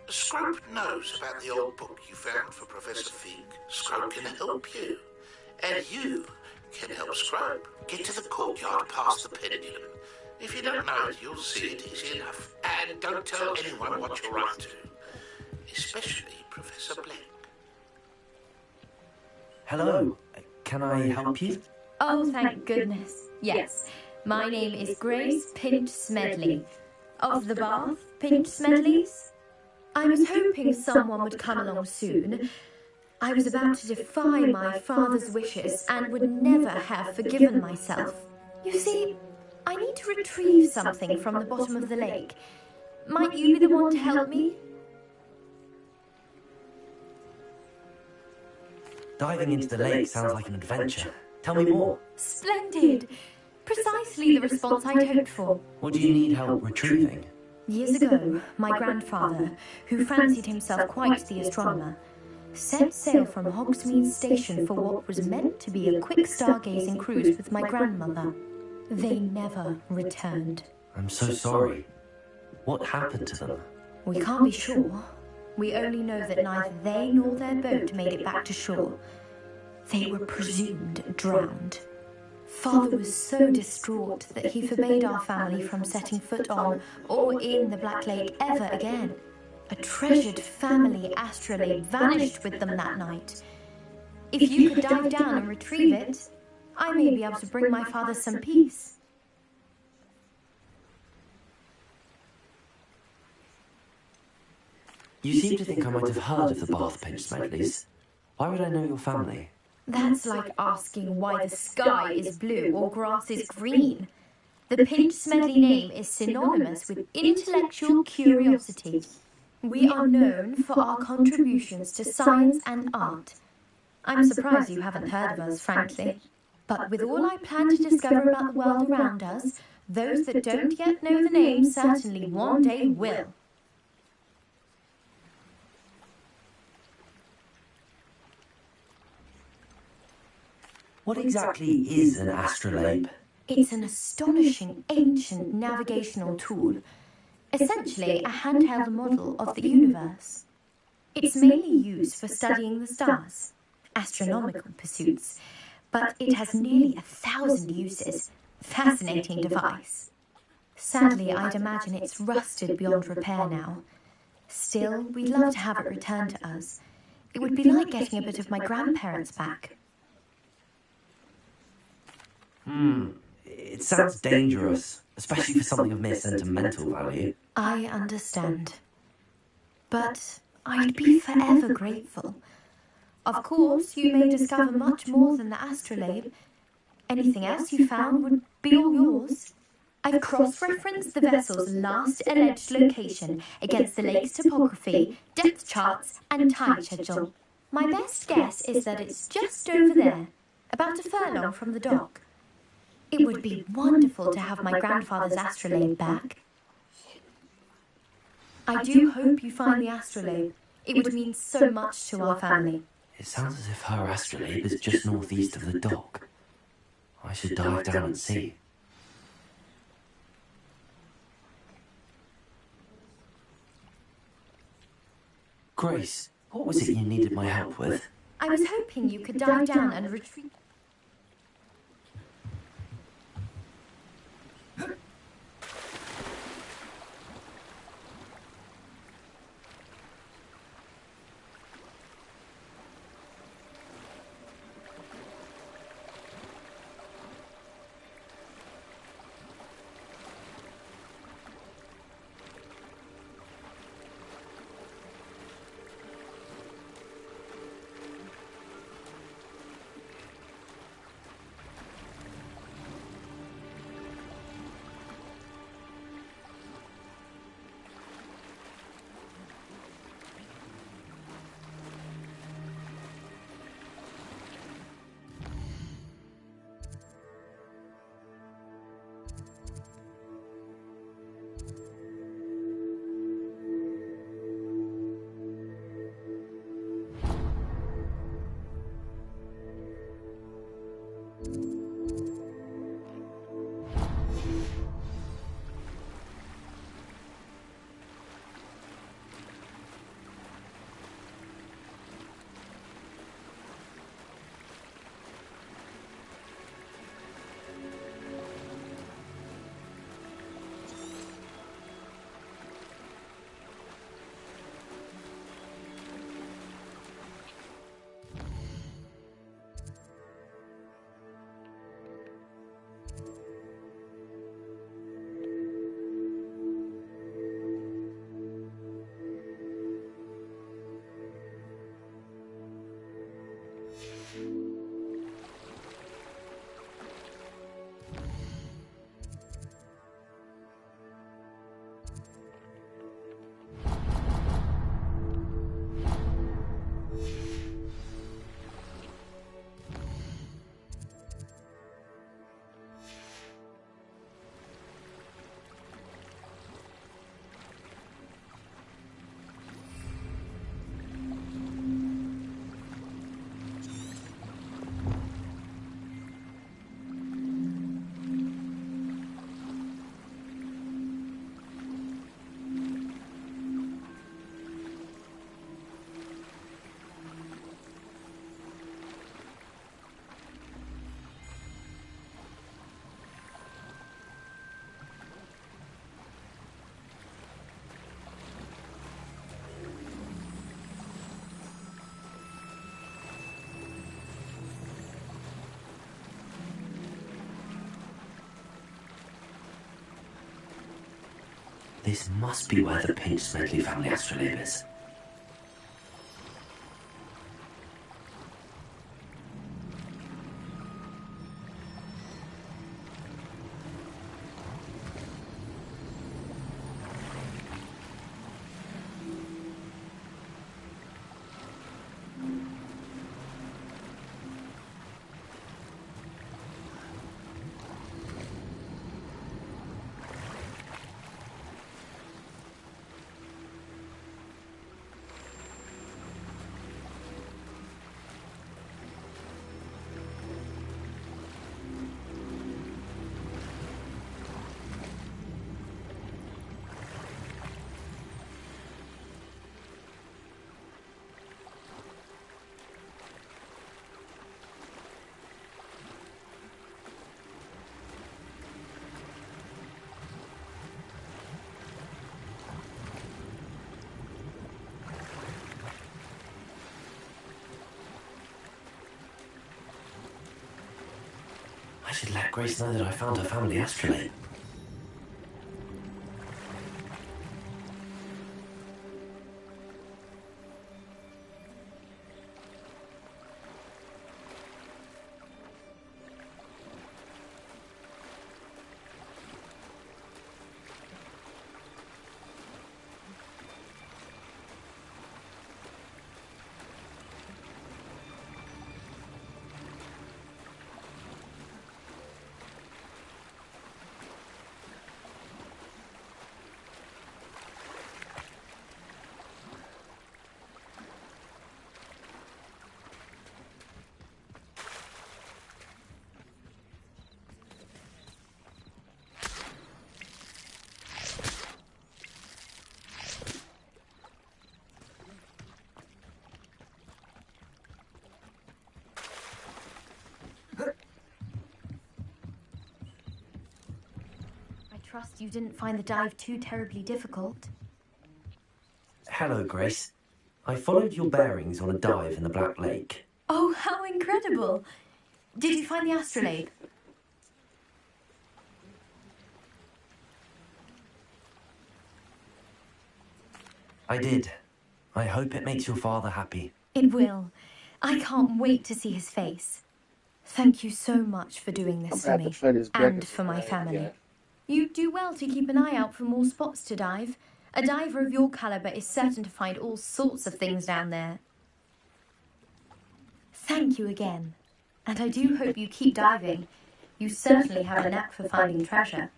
Scrope knows about the old book you found for Professor Fig. Scrope can help you. And you can help Scrope get to the courtyard past the pendulum. If you don't know it, you'll see it easy enough. And don't tell anyone what you're up to. Especially Professor Blank. Hello. Can I help you? Oh, thank goodness. Yes. My name is Grace Pint Smedley. Of the Bath, Pint Smedleys. I was hoping someone would come along soon. I was about to defy my father's wishes and would never have forgiven myself. You see, I need to retrieve something from the bottom of the lake. Might you be the one to help me? Diving into the lake sounds like an adventure. Tell me more. Splendid! Precisely the response I'd hoped for. What do you need help retrieving? Years ago, my grandfather, who fancied himself quite the astronomer, set sail from Hogsmeade Station for what was meant to be a quick stargazing cruise with my grandmother. They never returned. I'm so sorry. What happened to them? We can't be sure. We only know that neither they nor their boat made it back to shore. They were presumed drowned. Father was so distraught that he forbade our family from setting foot on or in the Black Lake ever again. A treasured family astrolabe vanished with them that night. If you could dive down and retrieve it, I may be able to bring my father some peace. You seem to think I might have heard of the Bath Pinch Smedleys. Why would I know your family? That's like asking why the sky is blue or grass is green. The Pinch Smedley name is synonymous with intellectual curiosity. We are known for our contributions to science and art. I'm surprised you haven't heard of us, frankly. But with all I plan to discover about the world around us, those that don't yet know the name certainly one day will. What exactly is an astrolabe? It's an astonishing ancient navigational tool, essentially a handheld model of the universe. It's mainly used for studying the stars, astronomical pursuits, but it has nearly 1,000 uses. Fascinating device. Sadly, I'd imagine it's rusted beyond repair now. Still, we'd love to have it returned to us. It would be like getting a bit of my grandparents back. It sounds dangerous, especially for something of mere sentimental value. I understand. But I'd be forever grateful. Of course, you may discover much more than the astrolabe. Anything else you found would be all yours. I've cross-referenced the vessel's last alleged location against the lake's topography, depth charts, and tide schedule. My best guess is that it's just over there, about a furlong from the dock. It would be wonderful to have my grandfather's astrolabe back. I do hope you find the astrolabe. It would mean so much to our family. It sounds as if her astrolabe is just northeast of the dock. I should dive down and see. Grace, what was it you needed my help with? I was hoping you could dive down and retrieve... This must be where the Pinch Smedley family astrolabe is. I should let Grace know that I found her family astrolabe. Trust you didn't find the dive too terribly difficult. Hello, Grace. I followed your bearings on a dive in the Black Lake. Oh, how incredible! Did you find the astrolabe? I did. I hope it makes your father happy. It will. I can't wait to see his face. Thank you so much for doing this for me and for my family. You do well to keep an eye out for more spots to dive. A diver of your caliber is certain to find all sorts of things down there. Thank you again. And I do hope you keep diving. You certainly have a knack for finding treasure.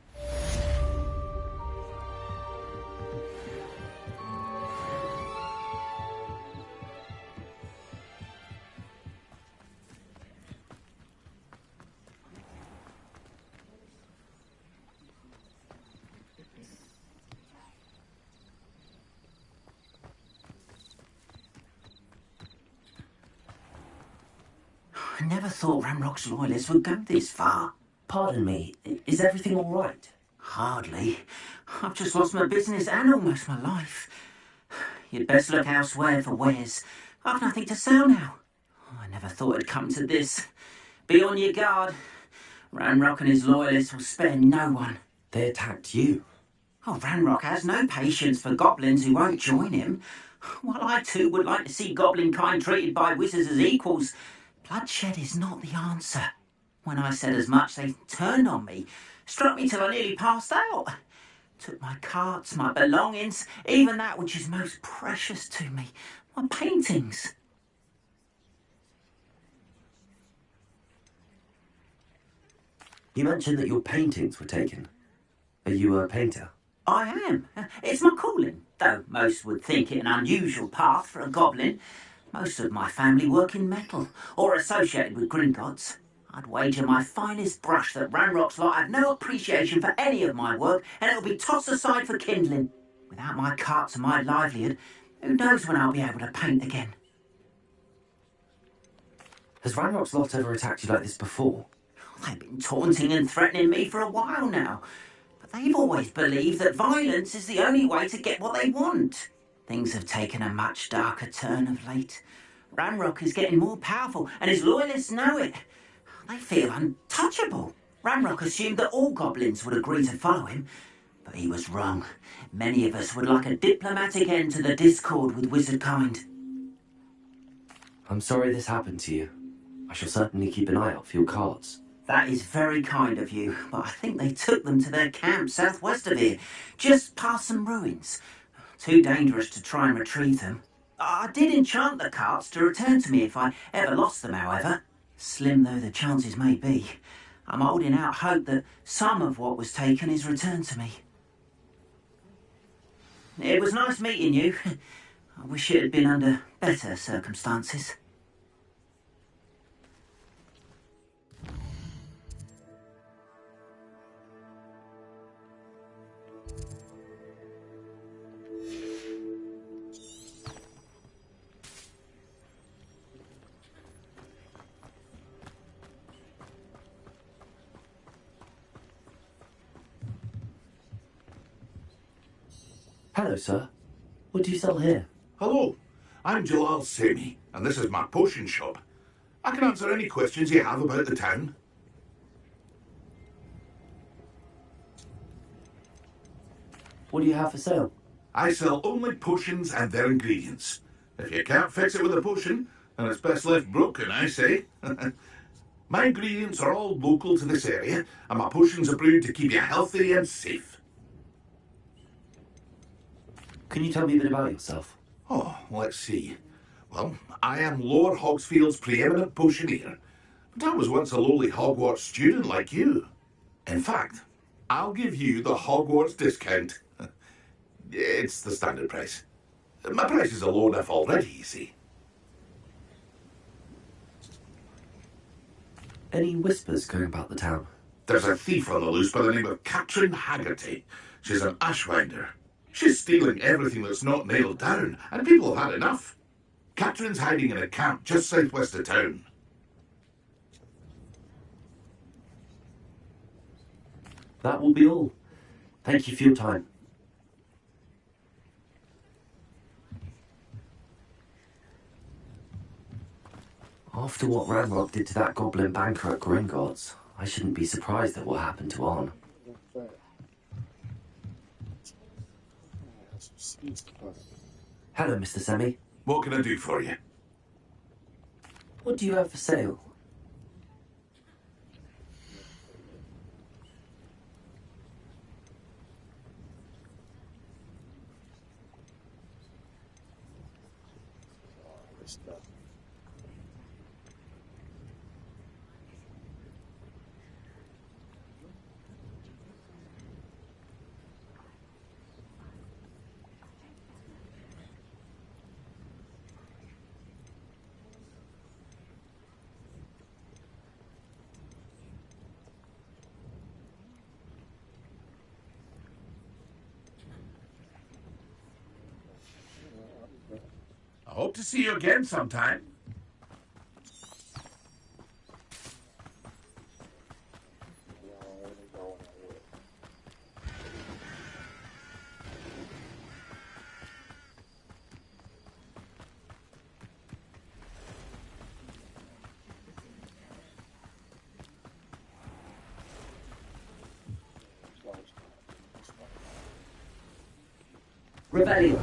I never thought Ramrock's loyalists would go this far. Pardon me, is everything all right? Hardly. I've just lost my business and almost my life. You'd best look elsewhere for wares. I've nothing to sell now. I never thought it'd come to this. Be on your guard. Ranrock and his loyalists will spare no one. They attacked you. Oh, Ranrock has no patience for goblins who won't join him. While I too would like to see goblin kind treated by wizards as equals, bloodshed is not the answer. When I said as much, they turned on me, struck me till I nearly passed out. Took my carts, my belongings, even that which is most precious to me, my paintings. You mentioned that your paintings were taken. Are you a painter? I am. It's my calling, though most would think it an unusual path for a goblin. Most of my family work in metal, or associated with Gringotts. I'd wager my finest brush that Ranrock's lot have no appreciation for any of my work, and it'll be tossed aside for kindling. Without my carts and my livelihood, who knows when I'll be able to paint again? Has Ranrock's lot ever attacked you like this before? They've been taunting and threatening me for a while now, but they've always believed that violence is the only way to get what they want. Things have taken a much darker turn of late. Ranrock is getting more powerful, and his loyalists know it. They feel untouchable. Ranrock assumed that all goblins would agree to follow him. But he was wrong. Many of us would like a diplomatic end to the discord with wizard kind. I'm sorry this happened to you. I shall certainly keep an eye out for your cards. That is very kind of you, but I think they took them to their camp southwest of here, just past some ruins. Too dangerous to try and retrieve them. I did enchant the cards to return to me if I ever lost them, however. Slim though the chances may be, I'm holding out hope that some of what was taken is returned to me. It was nice meeting you. I wish it had been under better circumstances. Hello, sir. What do you sell here? Hello, I'm Jalal Sami, and this is my potion shop. I can answer any questions you have about the town. What do you have for sale? I sell only potions and their ingredients. If you can't fix it with a potion, then it's best left broken, I say. My ingredients are all local to this area, and my potions are brewed to keep you healthy and safe. Can you tell me a bit about yourself? Oh, let's see. Well, I am Lord Hogsfield's preeminent potioneer, but I was once a lowly Hogwarts student like you. In fact, I'll give you the Hogwarts discount. It's the standard price. My prices are low enough already, you see. Any whispers going about the town? There's a thief on the loose by the name of Catherine Haggerty. She's an ashwinder. She's stealing everything that's not nailed down, and people have had enough. Catherine's hiding in a camp just southwest of town. That will be all. Thank you for your time. After what Ranrock did to that goblin banker at Gringotts, I shouldn't be surprised at what happened to Arn. Hello, Mr. Semi. What can I do for you? What do you have for sale? I hope to see you again sometime. Rebellion.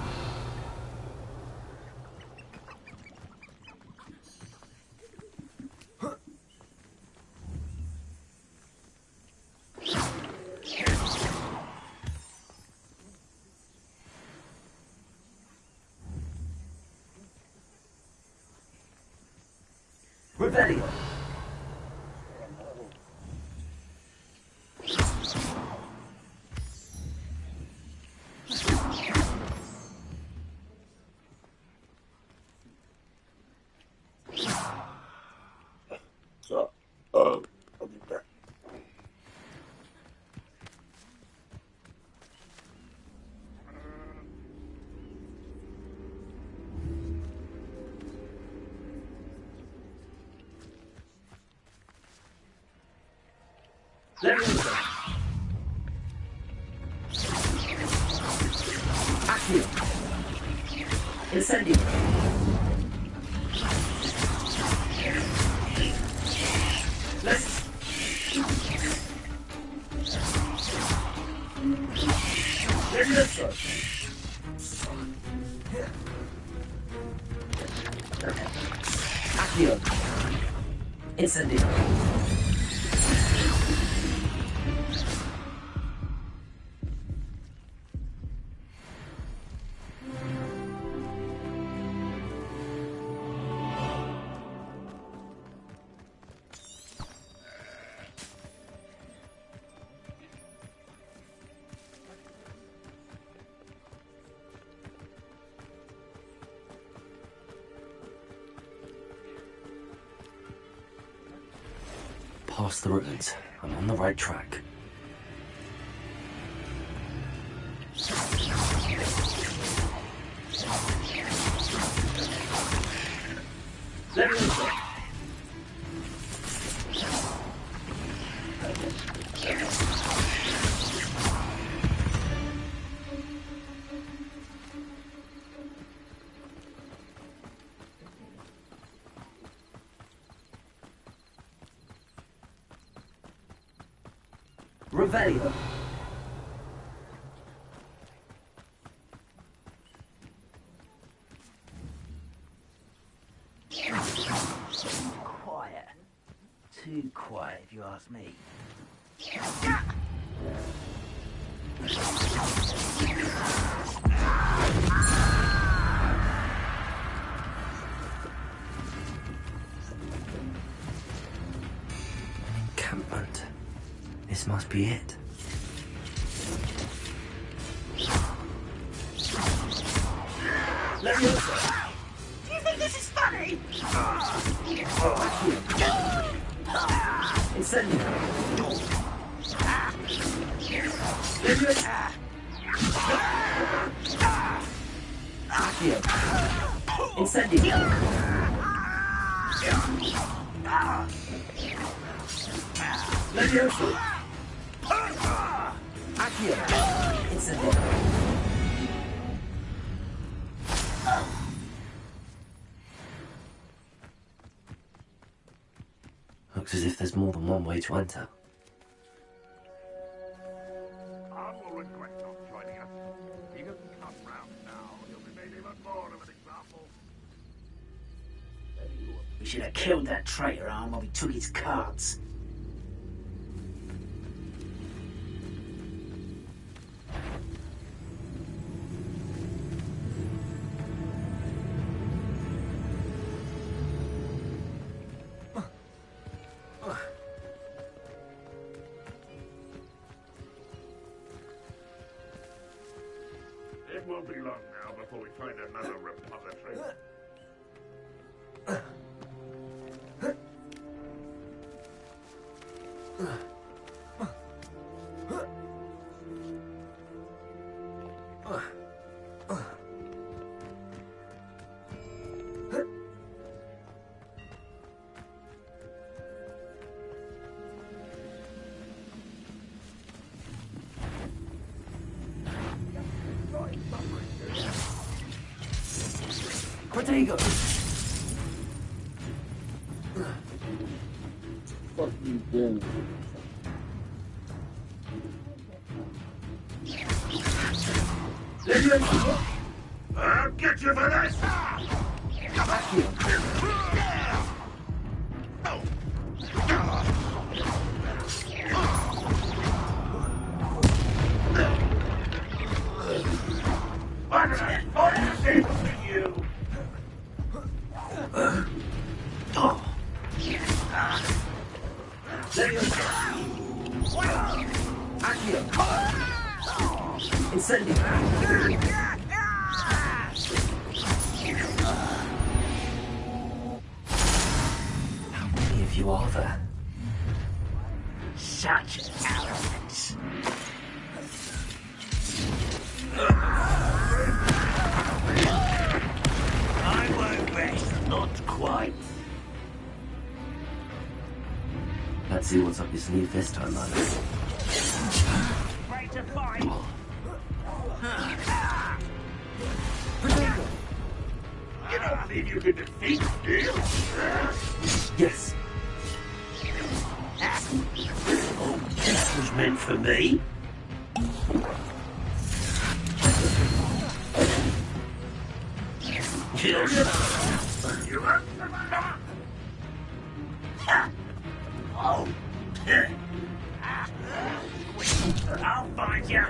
Rebellion. I'll be back. Leviosa. Accio. Incendio. Let's... Accio. Incendio. Past the ruins. I'm on the right track. Let me go. Revelio. Quiet. Too quiet, if you ask me. An encampment. This must be it. Let me also. Do you think this is funny? Incendio. Accio. Incendio. Levioso. Accio. Incendio. Looks as if there's more than one way to enter. Arm will regret not joining us. He doesn't come round now. He'll be made even more of an example. We should have killed that traitor, Arm, while we took his cards. It won't be long now before we find another repository. Protego! Fuck you, Ben. I'll get you for this! What is it to you? Incendio. How many of you are there? Such arrogance. I won't rest, not quite. Let's see what's up your sleeve this time, man. Ready to fight? You don't believe you can defeat me, do you? Yes. Oh, this was meant for me. Oh. I'll find you.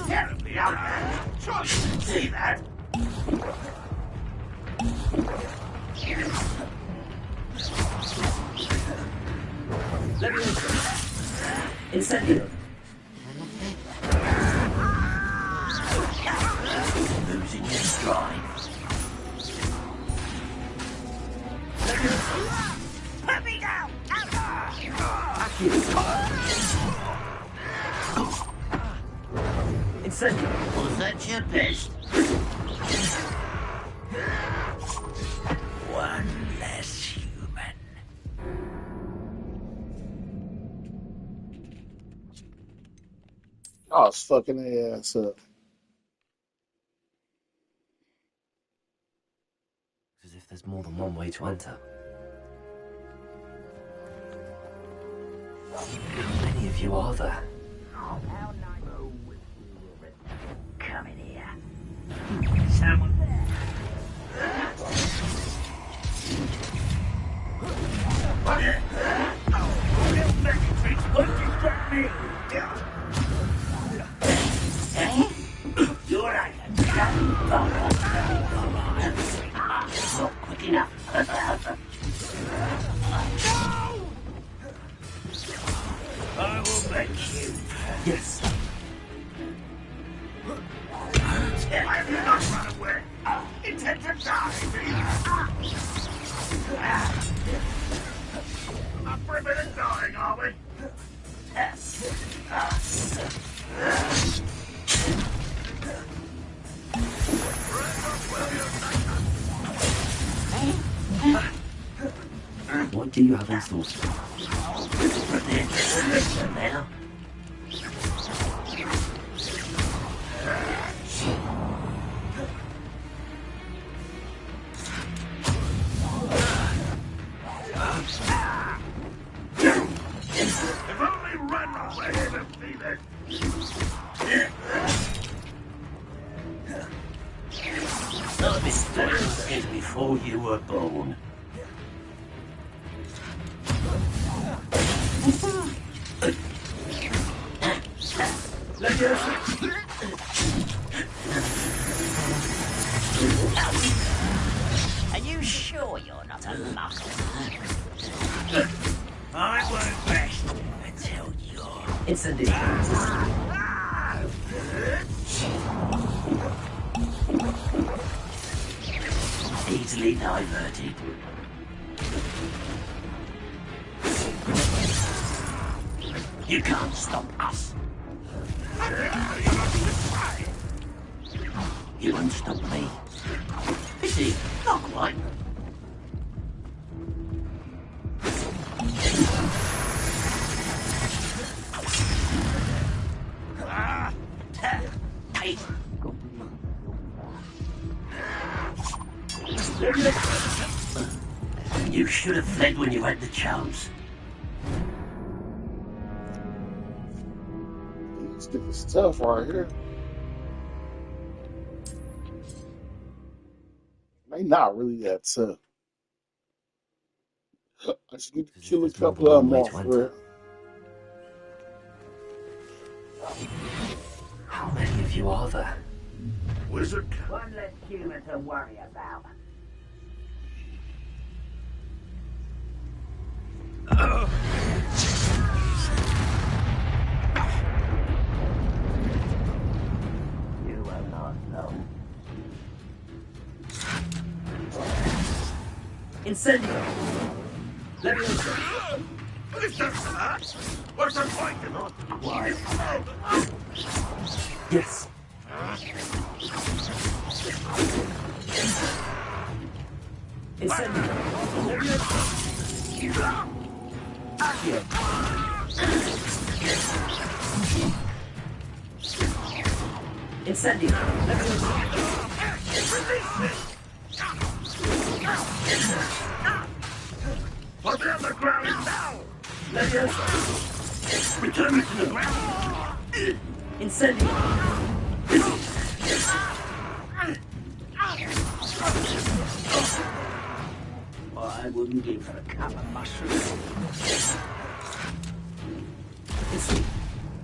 Terribly out there. Sure you can see that. Let me incendio. Losing your stride. Put me down! Incendio. Was that your best? One less human. I was fucking their ass up. As if there's more than one way to enter. How many of you are there? Come in here. Someone there. Won't distract me. You're right. Not quick enough. I will make you. Yes. I will not run away. Intend to die, Up for a bit of dying, are we? Yes. What do you have in store? Now. If only Randall were here to feel it. None of this started before you were born. Are you sure you're not a muffin? I won't rest until you're... Incendio. Easily diverted. You can't stop us. You won't stop me. Pity, not quite. Take. You should have fled when you had the chance. Let's get this stuff right here. They not really that tough. I just need to kill a couple of them off for How many of you are there? Wizard. One less human to worry about. You will not know. Incendio! Let me insert. This doesn't hurt. What's the point in it? Why? Yes. Incendio! Let me insert. Accio. Incendio! Let me insert. Release me! Put me on the ground now! Let me insert. Return it to the ground. Incendio. Well, I wouldn't give her a cup of mushrooms.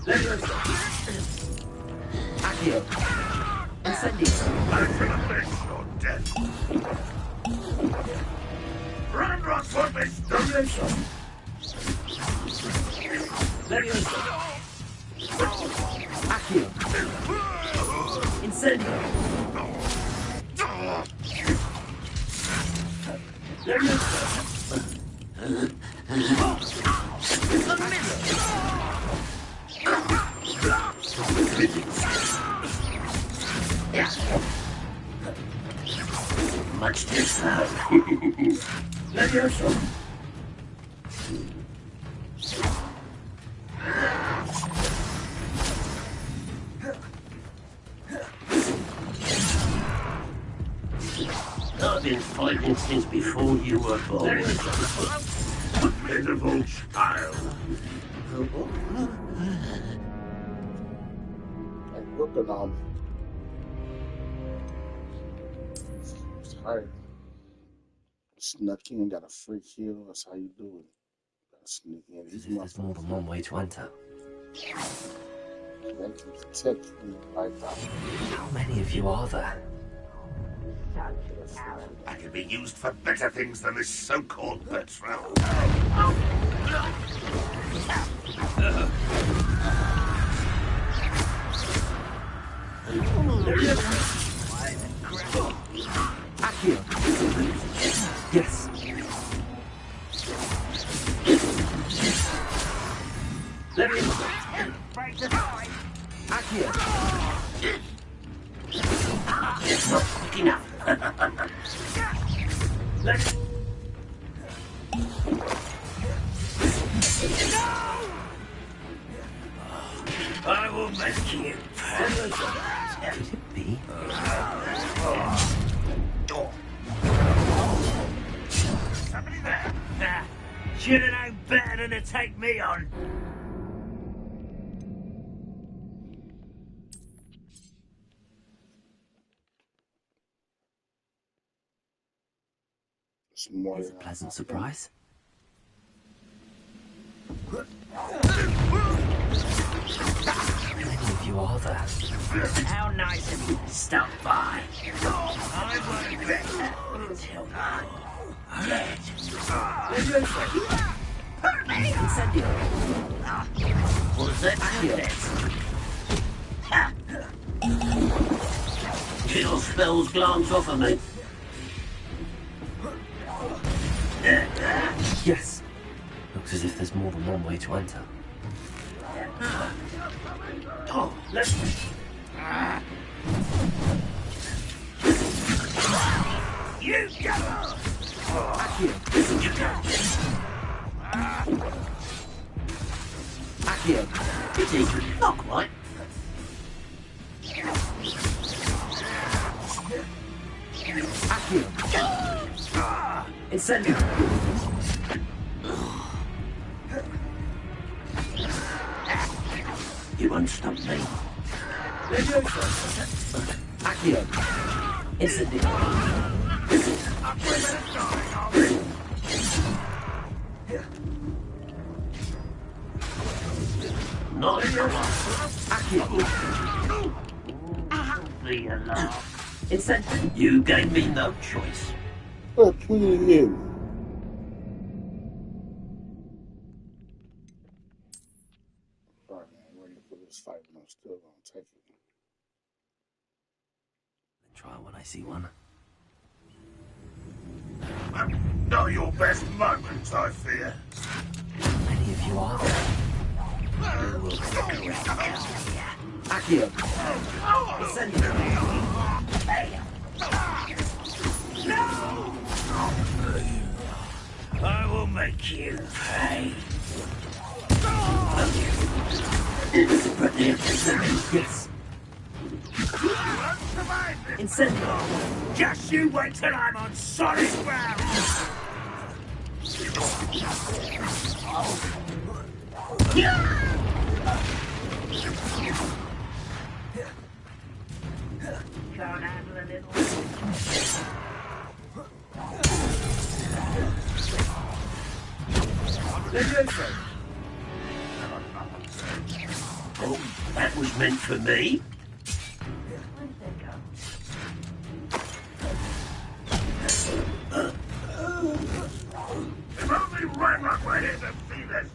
Leviosa. Accio. Incendio. Back to the bench, you're dead. Run for this Leviosa. Leviosa. Accio. Incendio. Leviosa. Much too slow. Leviosa. I've been fighting since before you were born. pitiful child. Like working on. Tired. Snuck in, got a free kill. That's how you do it. Gotta sneak in. There's more than one way to enter. They can protect you like that. How many of you are there? I can be used for better things than this so-called betrayal. Accio. Yes. Let me break the fight. Accio. Not quick enough. Let me... I will make you pay. Could it be? Somebody there. Nah, should have known better than to take me on. It's more It's a pleasant surprise. How many of you are there? How nice of you to stop by. I won't regret that until I'm dead. Incendio. Was that Chill spells glance off of me. Yes. Looks as if there's more than one way to enter. Oh, let's... You go! Accio. You go. Accio. It's easy. Not quite. Accio. Incendio. You won't stop me. Leviosa. Accio. Incendio. Not Accio. Leave alone. Incendio. You gave me no choice. What between you? Alright, man, I'm ready for this fight, and I'm still gonna take it. Try when I see one. Not your best moments, I fear. How many of you are there? You will regret coming here. Accio. Incendio. No! I will make you pay. Yes. Incendio. Just you wait till I'm on solid ground. Yeah! That was meant for me. If only Ranrock were here to see this!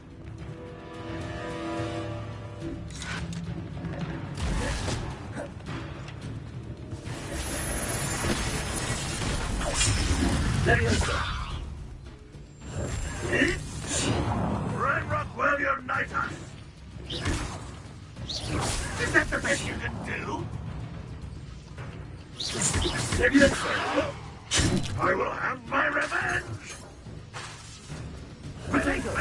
Leviosa! Ranrock will unite us! Is that the best you can do? Leviosa! I will have my revenge! Release me!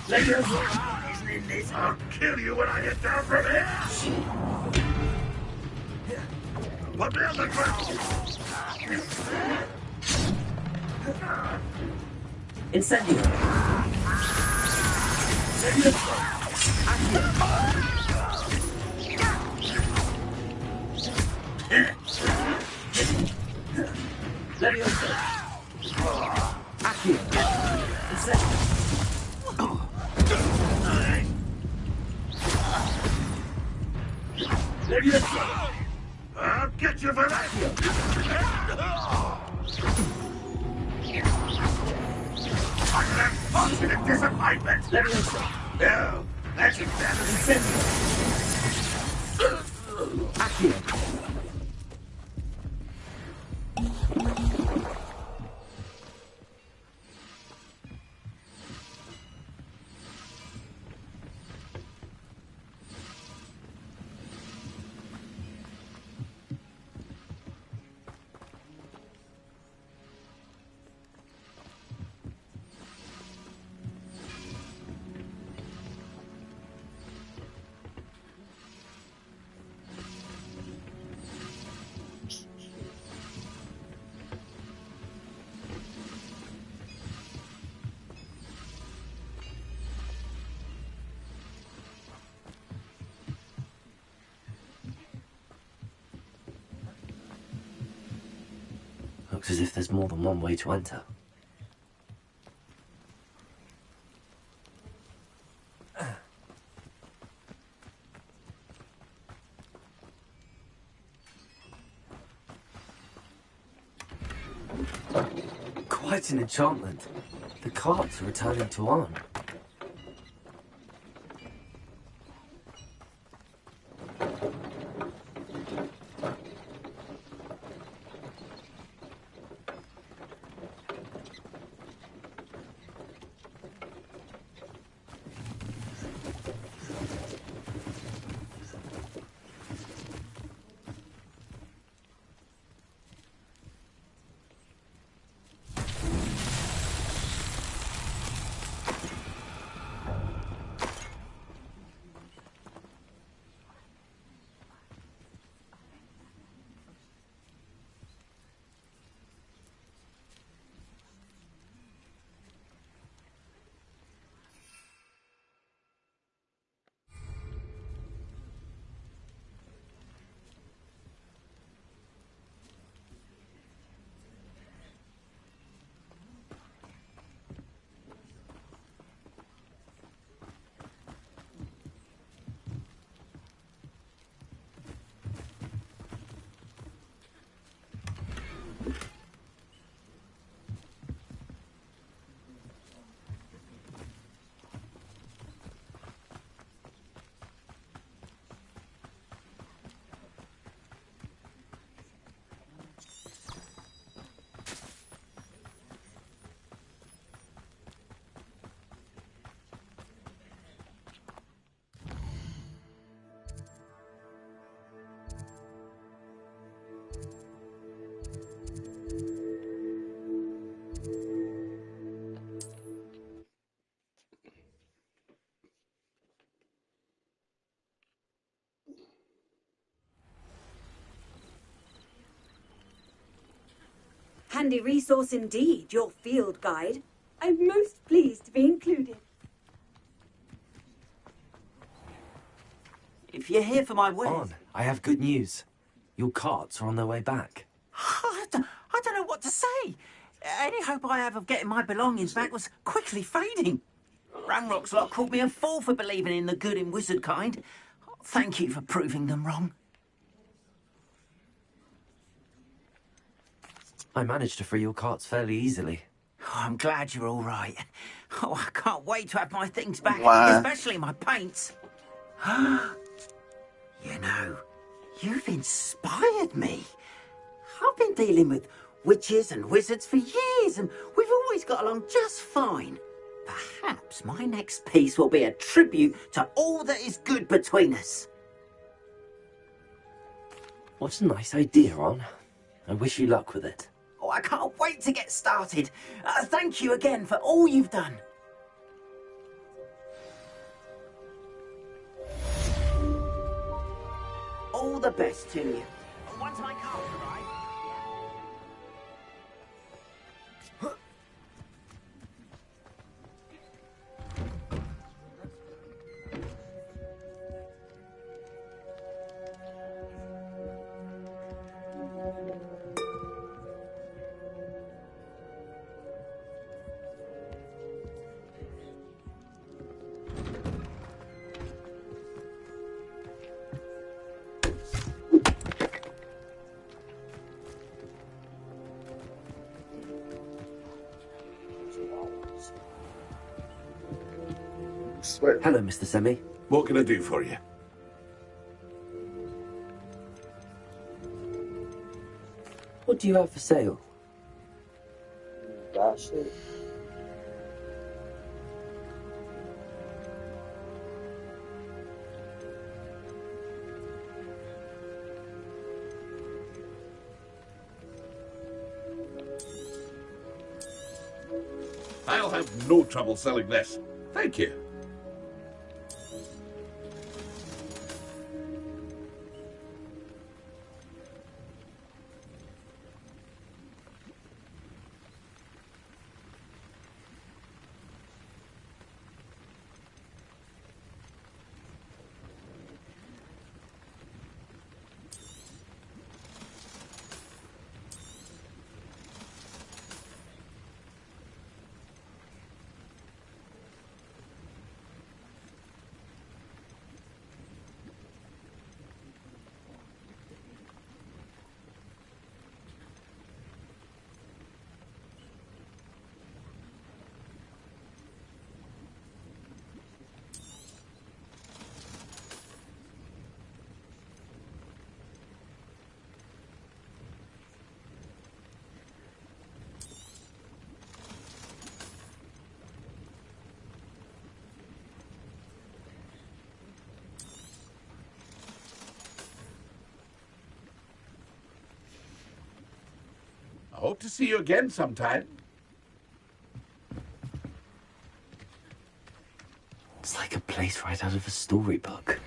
Leviosa! Isn't in this? I'll kill you when I get down from here! Put me on the ground! Incendio! Leviosa! Leviosa! Accio! Leviosa! I'll get you for that! I'm an unfortunate disappointment! Leviosa! No, that's exactly Accio! Looks as if there's more than one way to enter. Quite an enchantment. The carts are returning to Arn. Handy resource indeed, your field guide. I'm most pleased to be included. If you're here for my wedding... I have good news. Your carts are on their way back. I don't know what to say. Any hope I have of getting my belongings back was quickly fading. Ranrock's lot called me a fool for believing in the good in wizard kind. Thank you for proving them wrong. I managed to free your carts fairly easily. Oh, I'm glad you're all right. Oh, I can't wait to have my things back, Why? especially my paints. You know, you've inspired me. I've been dealing with witches and wizards for years, and we've always got along just fine. Perhaps my next piece will be a tribute to all that is good between us. What a nice idea, Ron. I wish you luck with it. Oh, I can't wait to get started. Thank you again for all you've done. All the best to you. Once my cards arrive... Sweat. Hello, Mr. Semi. What can I do for you? What do you have for sale? That's it. I'll have no trouble selling this. Thank you. I hope to see you again sometime. It's like a place right out of a storybook.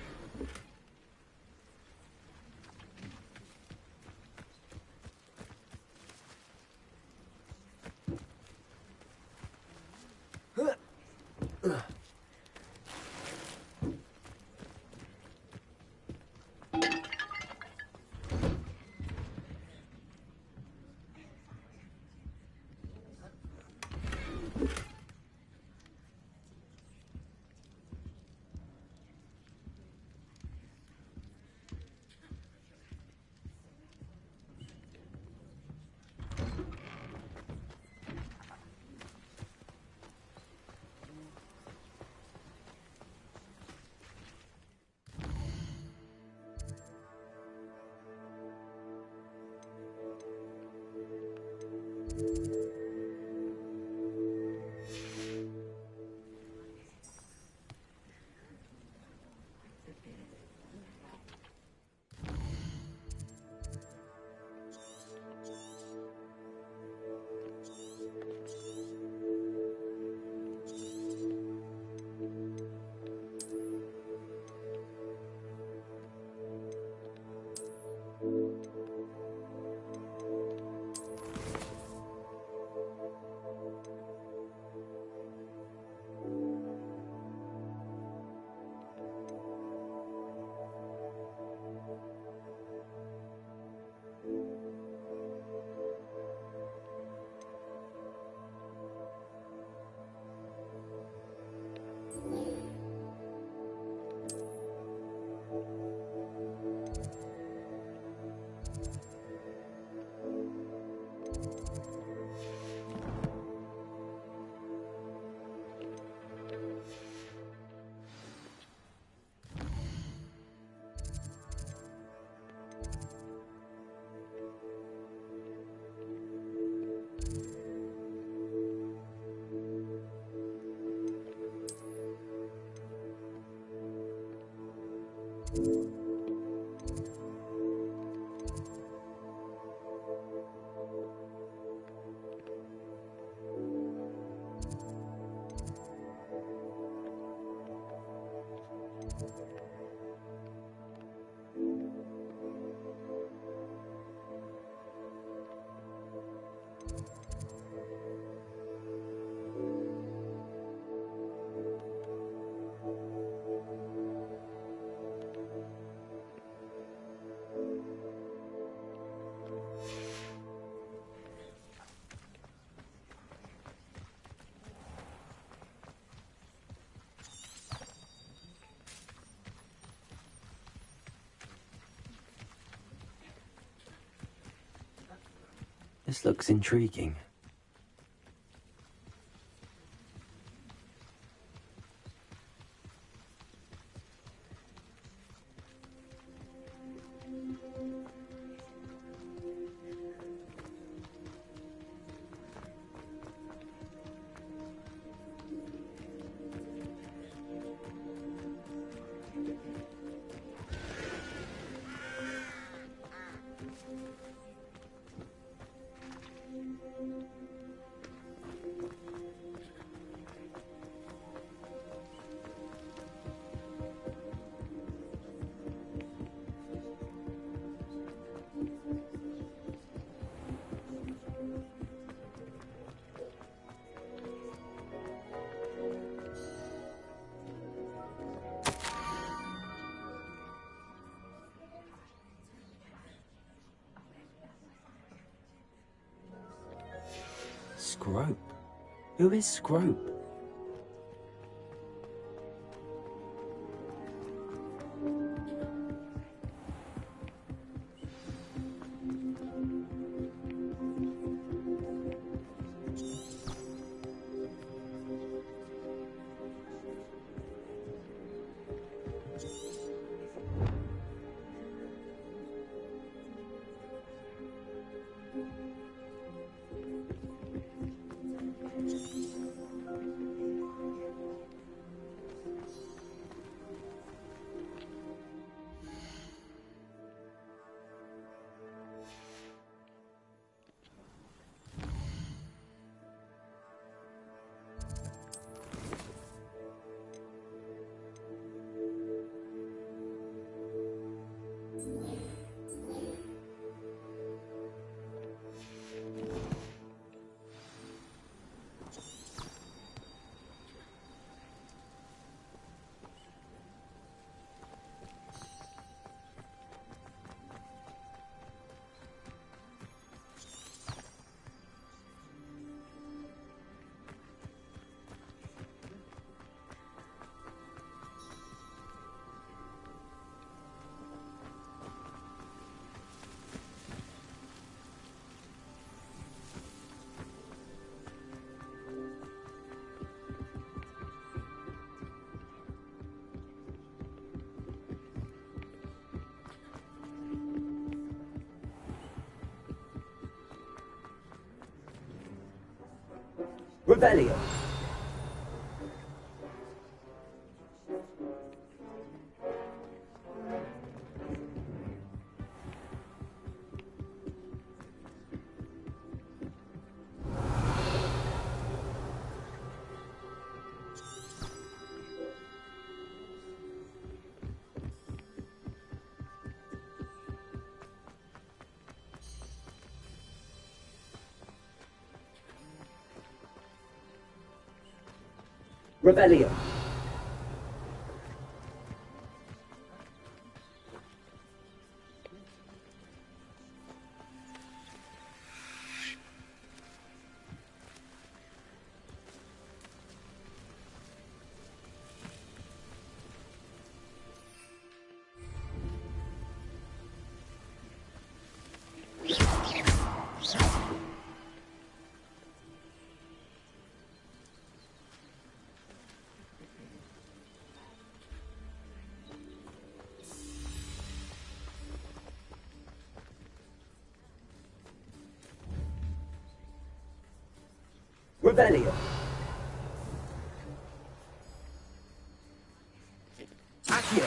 This looks intriguing. Scrope? Who is Scrope? Rebellion. Rebellion. Rebellion. Accio.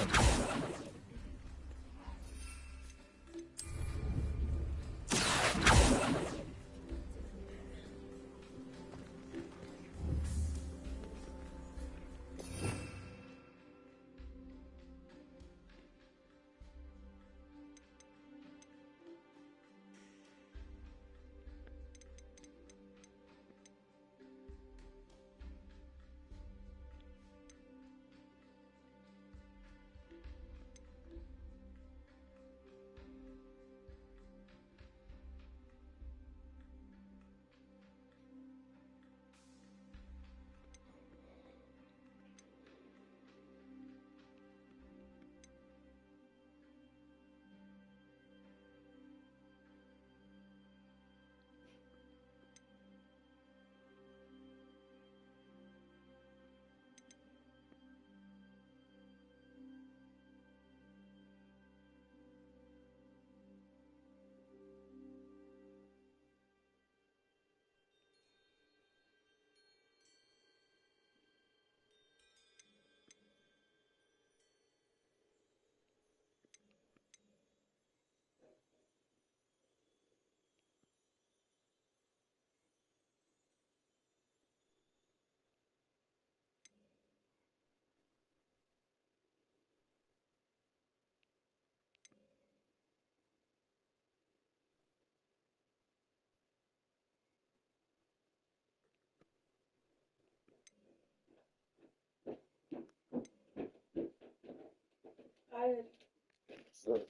What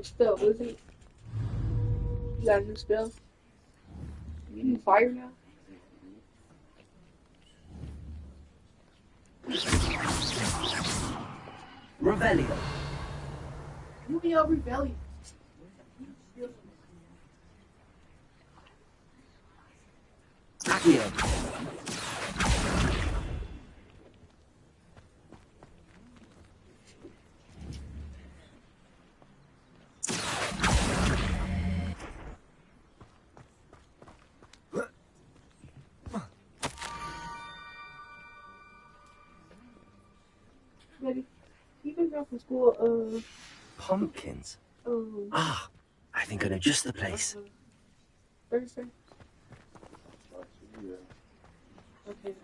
spell is it? You got a new spell? You fire now? Revelio. You be over rebellion. Accio. Daddy, you been back from school, Pumpkins. Ah, I think I know just the place. Thursday? Okay,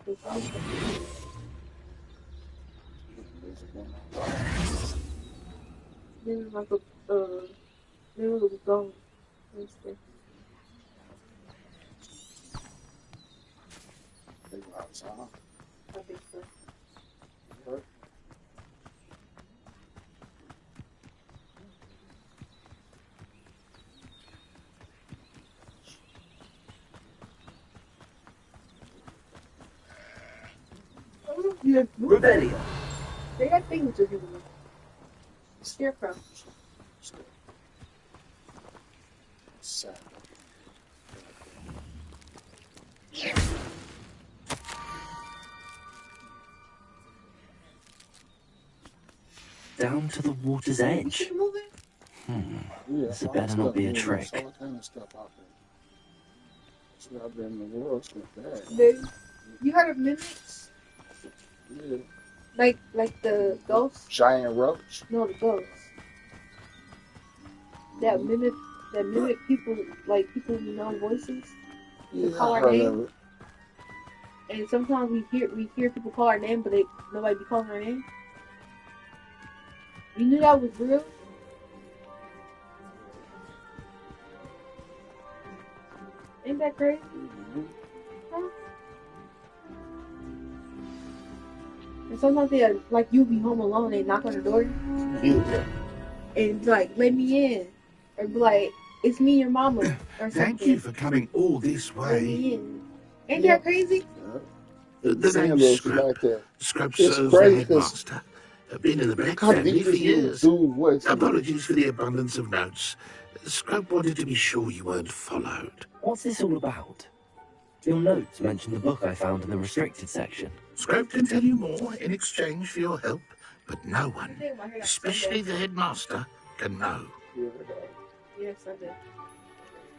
then like then we'll go Wednesday. I think so. Yeah, Revelio. they got things to do. Scarecrow. Sad. Down to the water's edge. This had better not be a trick. All kind of stuff out there. That's what I've been in the world. It's not bad. You heard of mimics? Yeah. Like the ghosts? Giant roach? No, the ghosts. That mimic people, like people who know voices. Yeah, call I our heard name. of it. And sometimes we hear people call our name, but nobody be calling our name. You knew that was real? Ain't that crazy? Huh? And sometimes they like you'll be home alone, they knock on the door, and like let me in, or be like it's me, your mama, or something. Thank you for coming all this Let me way. in. Ain't that crazy? The name's Scrope. Scrope serves the headmaster. Been in the Black family for years. Apologies for the abundance of notes. Scrope wanted to be sure you weren't followed. What's this all about? Your notes mention the book I found in the restricted section. Scrope can tell you more in exchange for your help, but no one, especially the headmaster, can know. Yes, I did.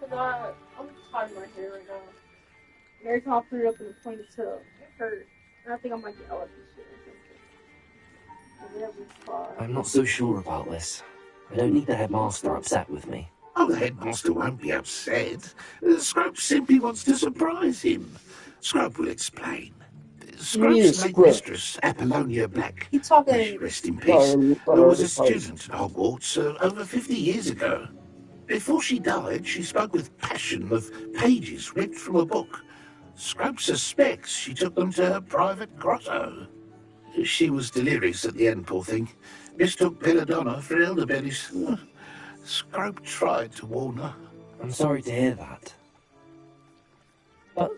Cause I'm tied my hair right now. Every time I put it up in the ponytail, it hurts. And I think I might get allergies shit or something. I'm not so sure about this. I don't need the headmaster upset with me. Oh, the headmaster won't be upset. Scrope simply wants to surprise him. Scrope will explain. Scrope's late mistress, Apollonia Black, rest in peace, was a student at Hogwarts over 50 years ago. Before she died, she spoke with passion of pages ripped from a book. Scrope suspects she took them to her private grotto. She was delirious at the end, poor thing. Mistook belladonna for elderberries. Scrope tried to warn her. I'm sorry to hear that. But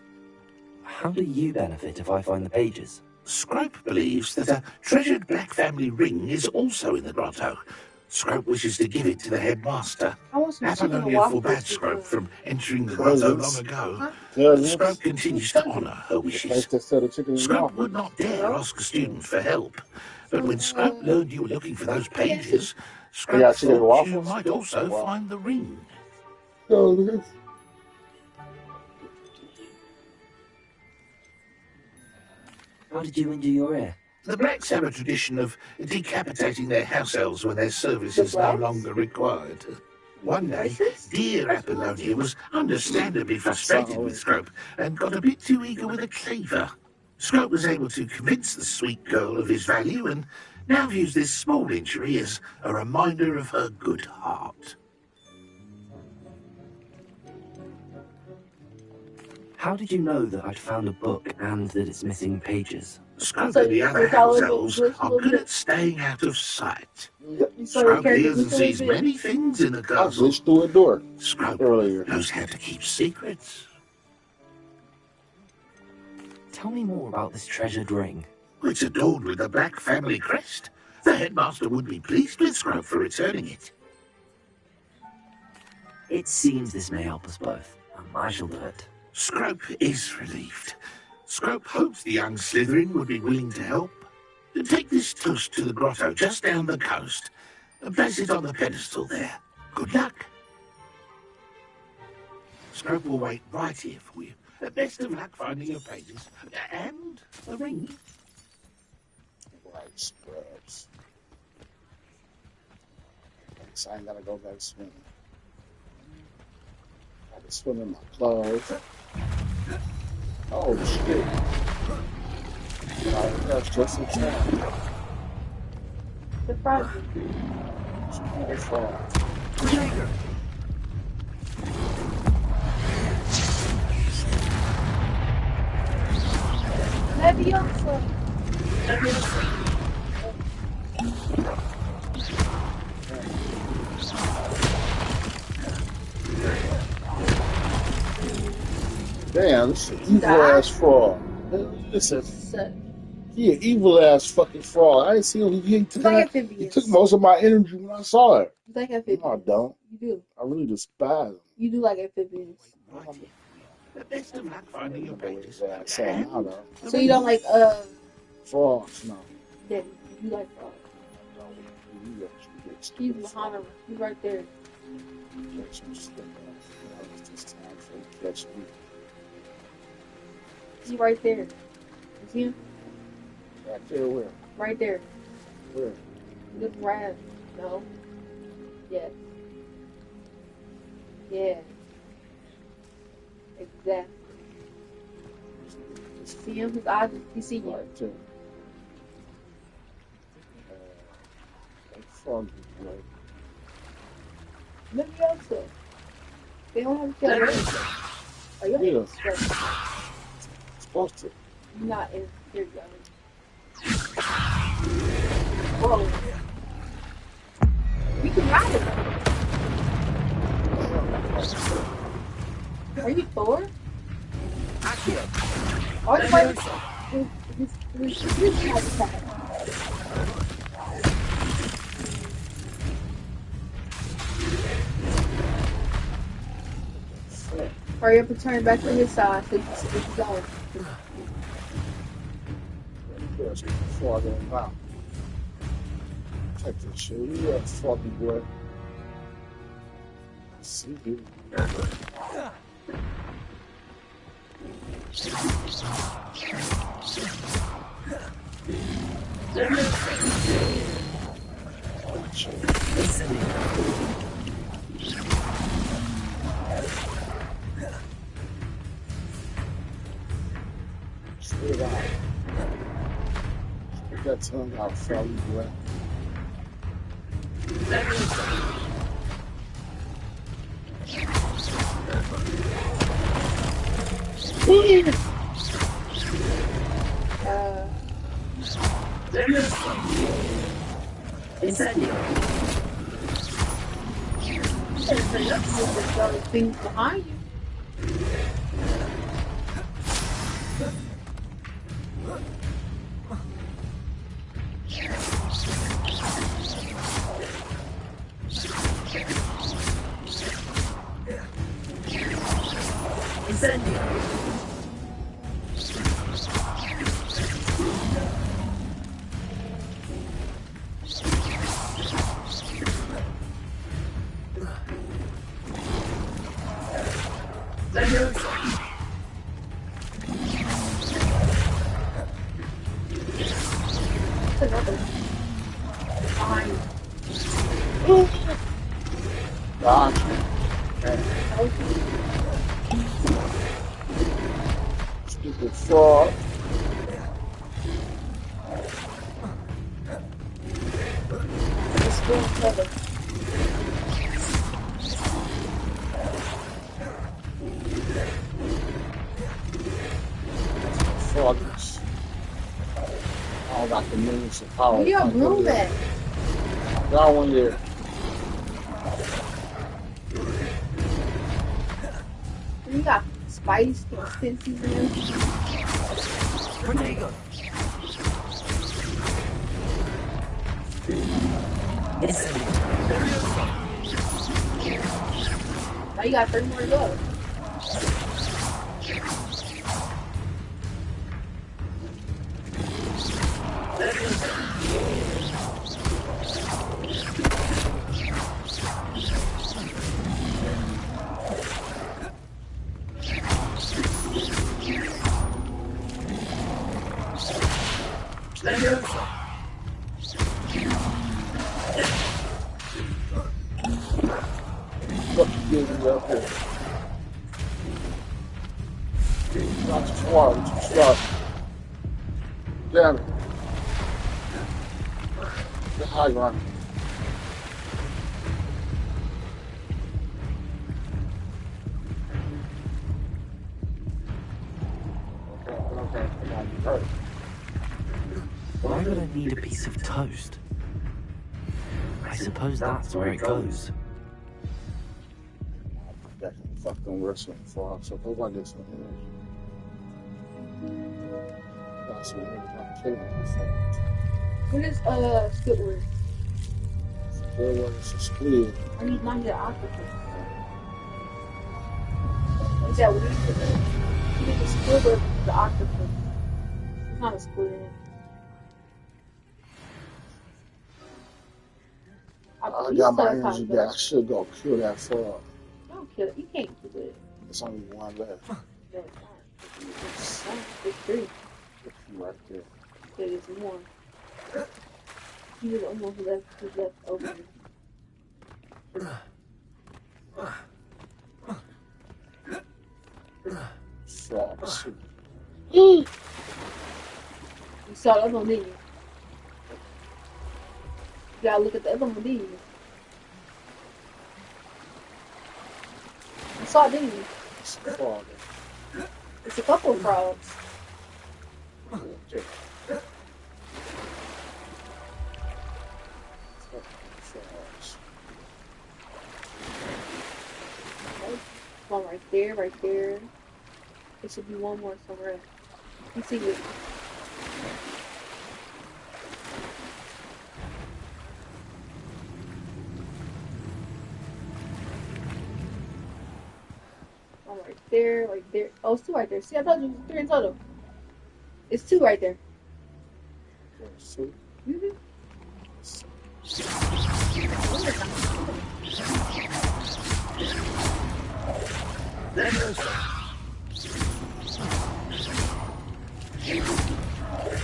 how do you benefit if I find the pages? Scrope believes that a treasured Black family ring is also in the grotto. Scrope wishes to give it to the headmaster. Apollonia forbade Scrope from entering the grotto long ago. Scrope continues to honour her wishes. Scrope would not dare ask a student for help. But when Scrope learned you were looking for those pages, Scrope thought you might also find the ring. How did you injure your ear? The Blacks have a tradition of decapitating their house elves when their service is no longer required. One day, dear Apollonia was understandably frustrated with Scrope and got a bit too eager with a cleaver. Scrope was able to convince the sweet girl of his value and now views this small injury as a reminder of her good heart. How did you know that I'd found a book and that it's missing pages? Scrub and the other house elves are good at staying out of sight. Scrub hears and sees many things in the castle. I glitched through a door Scrub earlier. knows how to keep secrets. Tell me more about this treasured ring. It's adorned with the Black family crest. The headmaster would be pleased with Scrub for returning it. It seems this may help us both. I shall do it. Scrub is relieved. Scrub hopes the young Slytherin would be willing to help. Take this toast to the grotto just down the coast and place it on the pedestal there. Good luck. Scrub will wait right here for you. Best of luck finding your pages. And the ring. Right, Scrubs. So I ain't gotta go back swimming. I can swim in my clothes. Oh shit. That's just in time. Surprise me. It's fun. Leviosa. Damn, this is an evil ass frog. Listen, he an evil ass fucking frog. I didn't see him. He took most of my energy when I saw it. You like amphibians? No, I don't. You do. I really despise him. You do like amphibians. Best of luck finding your pages. So you don't like frogs? No. Daddy, you like frogs? He's behind him. He's right there. Catch me. He's right there. You see him? Right there where? Right there. Where? Look right. No. Yes. Yeah. Exactly. See him? His eyes, he see you. Right there. Frog is right. Look else. They don't have to kill. Are you supposed to? Not in here, whoa. We can ride it. Are you Thor? Are you like hurry up and turn back to his side so you can see what's going. Before I go out. Check this shit. You a fucking boy. See you. Straight out. Get that tongue out, froggy boy. Incendio. There's things behind you. Stupid frog. Hogwarts. I don't got the means of power. Where your broom at? Got one there. You got spice extensions in there. Protego. Now you got 30 more to go. Not too far, too slow. Damn it. The high ground. Okay. Why would I need a piece of toast? I suppose that's where it goes. That fucking wrestling for so go like this one. That's what I'm killing myself. What is Squidward? Squidward is a squid. I need mine to octopus. Is that what it is? You need the Squidward, the octopus. It's not a squid. I got my energy back. I should go kill that frog. Don't kill it. You can't kill it. There's only one left. No, it's not. It's three. Right there. There's more. He was almost left. He's left open. Frogs. You saw the other one, didn't you? You gotta look at the other one, didn't you? You saw it, didn't you? It's a frog. It's a couple of frogs. One right there, right there. There should be one more somewhere else. You see it. One right there, right there. Oh, it's two right there. See, I told you it was three in total. It's two right there. Two? Mm-hmm.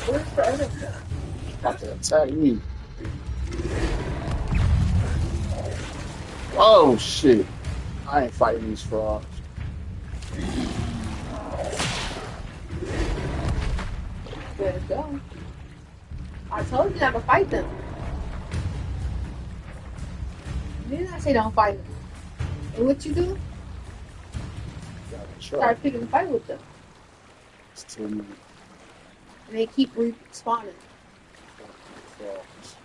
Where's the other one? About to attack me. Oh shit. I ain't fighting these frogs. There you go. I told you not to fight them. Didn't I say don't fight them? And what you do? Start picking a fight with them. It's too many And they keep respawning. frogs.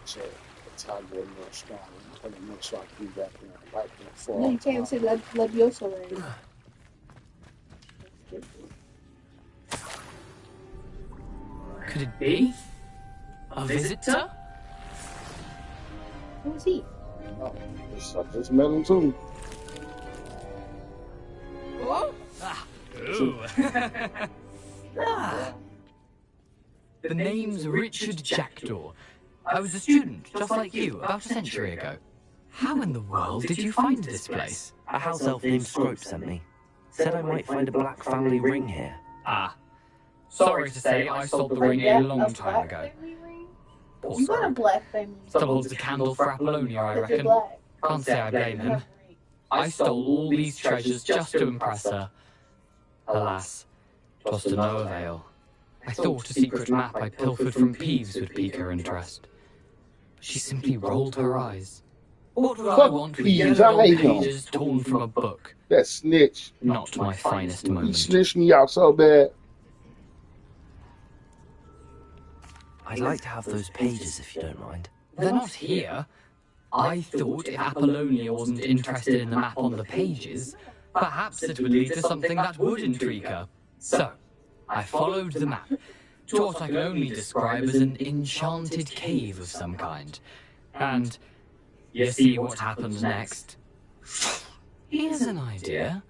So that's how I go more strong. I'm trying to make sure I can be back in the fight with the No, you frogs. can't even say Levioso right. Could it be? A visitor? Who's he? Oh, I just met him too. What? Ooh. The name's Richard Jackdaw. I was a student, just like you, about a century ago. How in the world did you find this place? A house elf named Scrope sent me. Said I might find a black family ring here. Ah. Sorry to say, I sold the ring a long time ago. Poor You got a Scrope. black family. Still holds a candle for Apollonia, I Because you're reckon. black. Can't say I blame him. I stole all these treasures just to impress her. Alas, 'twas to no avail. I thought a secret map I pilfered from Peeves would pique her interest. She simply rolled her eyes. What would I Fuck want with Peas, yellow I hate him. pages torn from a book? That snitch. Not my finest He moment. snitched me out so bad. I'd like to have those pages if you don't mind. They're not here. I thought if Apollonia wasn't interested in the map on the pages, perhaps it would lead to something that would intrigue her. So, I followed the map to what I can only describe as an enchanted cave of some kind. And you see what happens next. Here's an idea.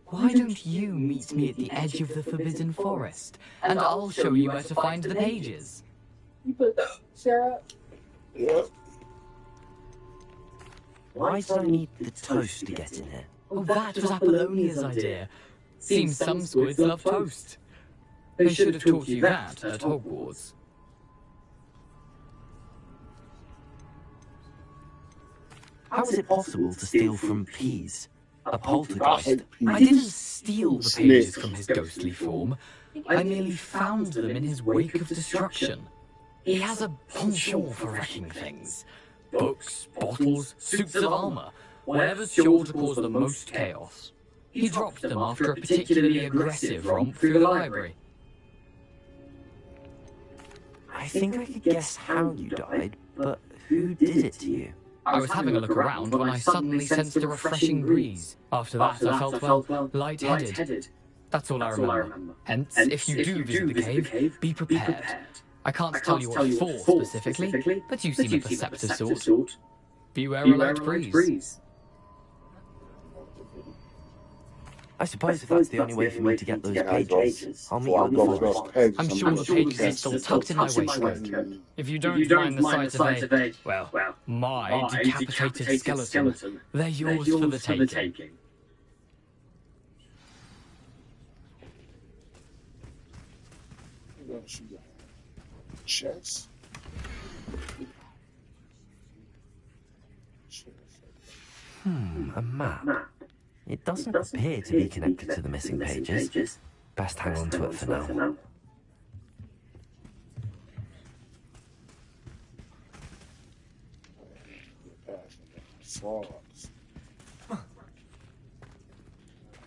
Why don't you meet me at the edge of the Forbidden Forest, and I'll show you where to find the pages. You put Sarah. Yep. Why did I need the toast to get in here? Oh, that was Apollonia's idea. Seems some squids love toast. They should have taught you that at Hogwarts. How is it possible to steal from Peas? A poltergeist? I didn't steal the pages from his ghostly form. I merely found them in his wake of destruction. He has a penchant for wrecking things. Books, bottles, suits of armor, whatever's sure to cause the most chaos. He dropped them after a particularly aggressive romp through the library. I think I could guess how you died, but who did it to you? I was having a look around when I suddenly sensed a refreshing breeze. After that, I felt, well, light-headed. That's all I remember. Hence, if you do visit the cave, be prepared. I can't tell you what for specifically, but you seem a perceptive sort. Beware a light breeze. I suppose if that's the only way for me to get those pages, I'll meet you at the forest. I'm sure the pages are still tucked in my waistcoat. If you don't mind the sight of a, well, my decapitated skeleton, they're yours for the taking. Chess. A map. It doesn't appear to be connected to the missing pages. Best hang on to it for now. Frogs.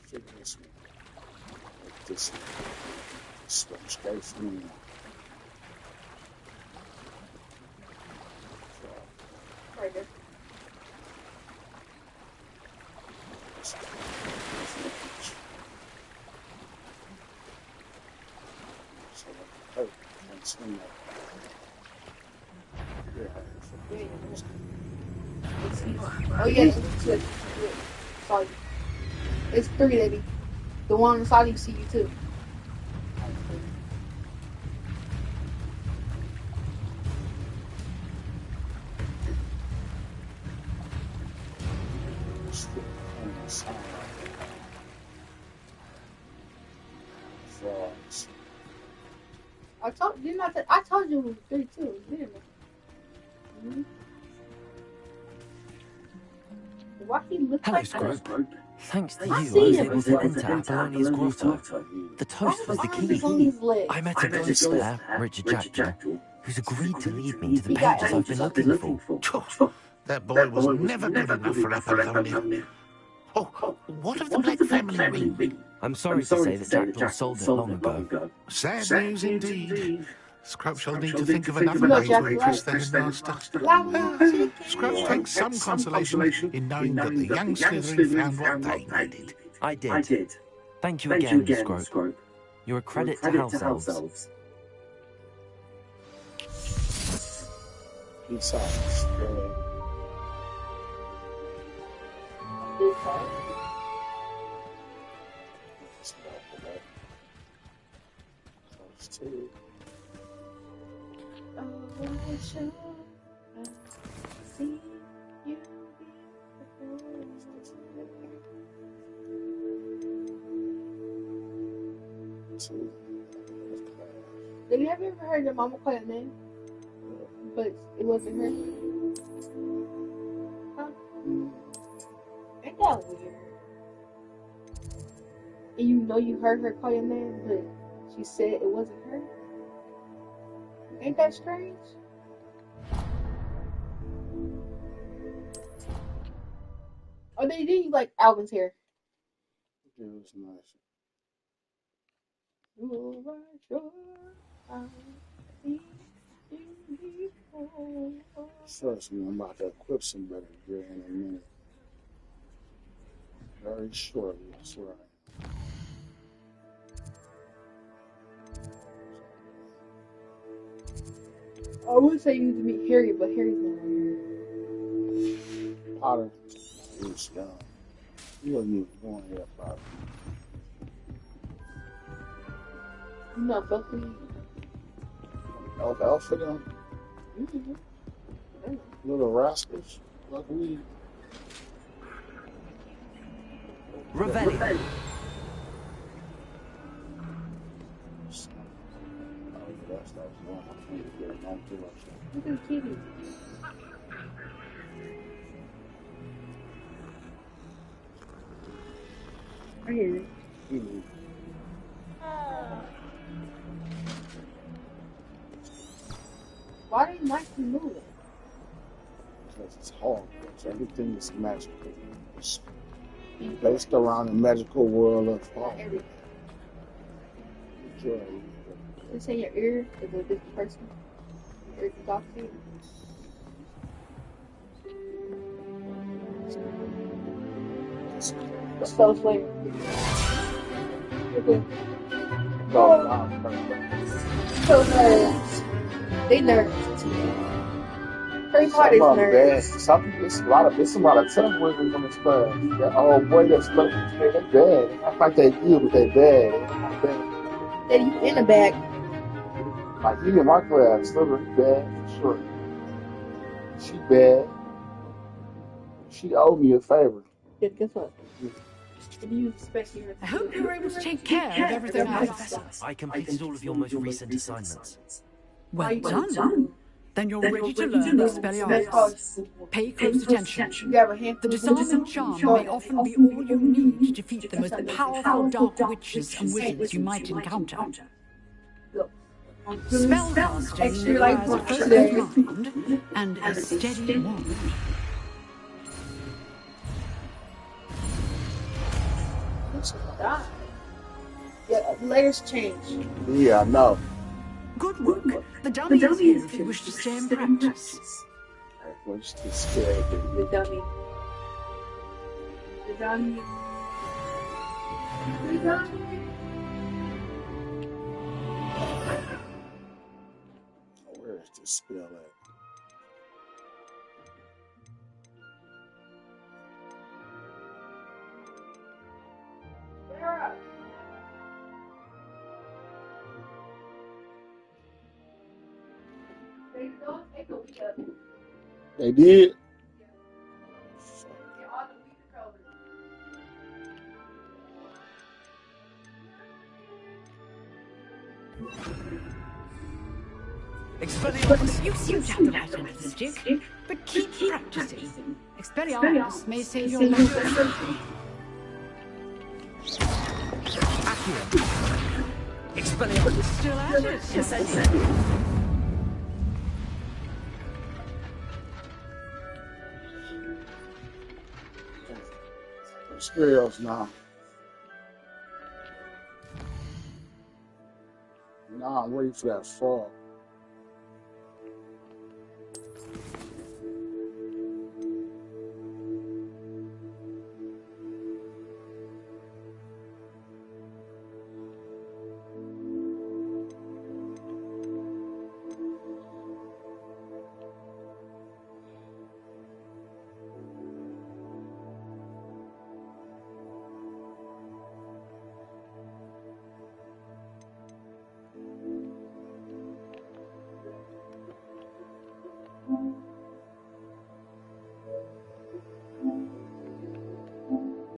Figure this one. Like this one. Switch go through. Right there. Oh yes, it's sorry. It's 3, baby. The one on the side you see you too. Frogs. I told you it was 3 too, didn't I? Mm-hmm. Why he look Hello, like Scrope. Thanks to you, I I see was him. able to enter Apollonia's grotto. The toast was the key. I met a ghost there, Richard Jackdaw, who's agreed to lead me to the pages I've been looking for. That boy was never good enough for Apollonia. Oh, what of the Black family ring? I'm sorry to say that Jackdaw sold it long ago. Sad news indeed. Scrub shall need to think of another way to impress their master. Scrub takes some consolation in knowing that the young Slytherin found what they needed. I did. Thank you again, Scrope. You're a credit to house elves. Peace out. Have you ever heard your mama call your name? But it wasn't her? Huh? Ain't that weird? And you know you heard her call your name, but she said it wasn't her? Ain't that strange? Oh, they did like Alvin's hair. It was nice. Trust me, I'm about to equip some better gear in a minute. Very shortly, that's right. I would say you need to meet Harry, but Harry's not on here. Potter, he was young. He wasn't even born yet, Potter. You know, Buckley. Elf for them. Little rascals. Luckily. Revelli. Look at Kitty. I hear you. Why do you like to move it? Because it's Hogwarts. Everything is magical. It's based around the magical world of Hogwarts. They say your ear is a different person. Your ear can talk to you. So it's like. So nerds. They nerds. Harry Potter's nerds. Some people, it's a lot of tough women from this class. That old boy that's looking, they're bad. I like they good, but they bad. They in the bag. Like you in my class, Sliver bad for sure. She bad. She owed me a favor. Yeah, guess what? You expect your I hope you were able to take care of everything else. I completed all of your most recent assignments. Well done. Then you're ready to learn Expelliarmus. Pay close attention. The disarming charm may often be all you need to defeat the most powerful dark witches and wizards you might encounter. Spellcasting requires a focused mind and a steady wand. Yeah, the layers change. Yeah, I know. Good work. The dummy is here if you wish to stay in practice. What's the scary thing? The dummy. The dummy. The dummy. Where is this spell at? Sarah. They don't take a week up. They did? Expelliarmus, you seem to have the right end of the stick, but keep practicing. Expelliarmus may save your life. Expelliarmus still at it. Yes, I did. Spells now. Nah, I'm waiting for that fall.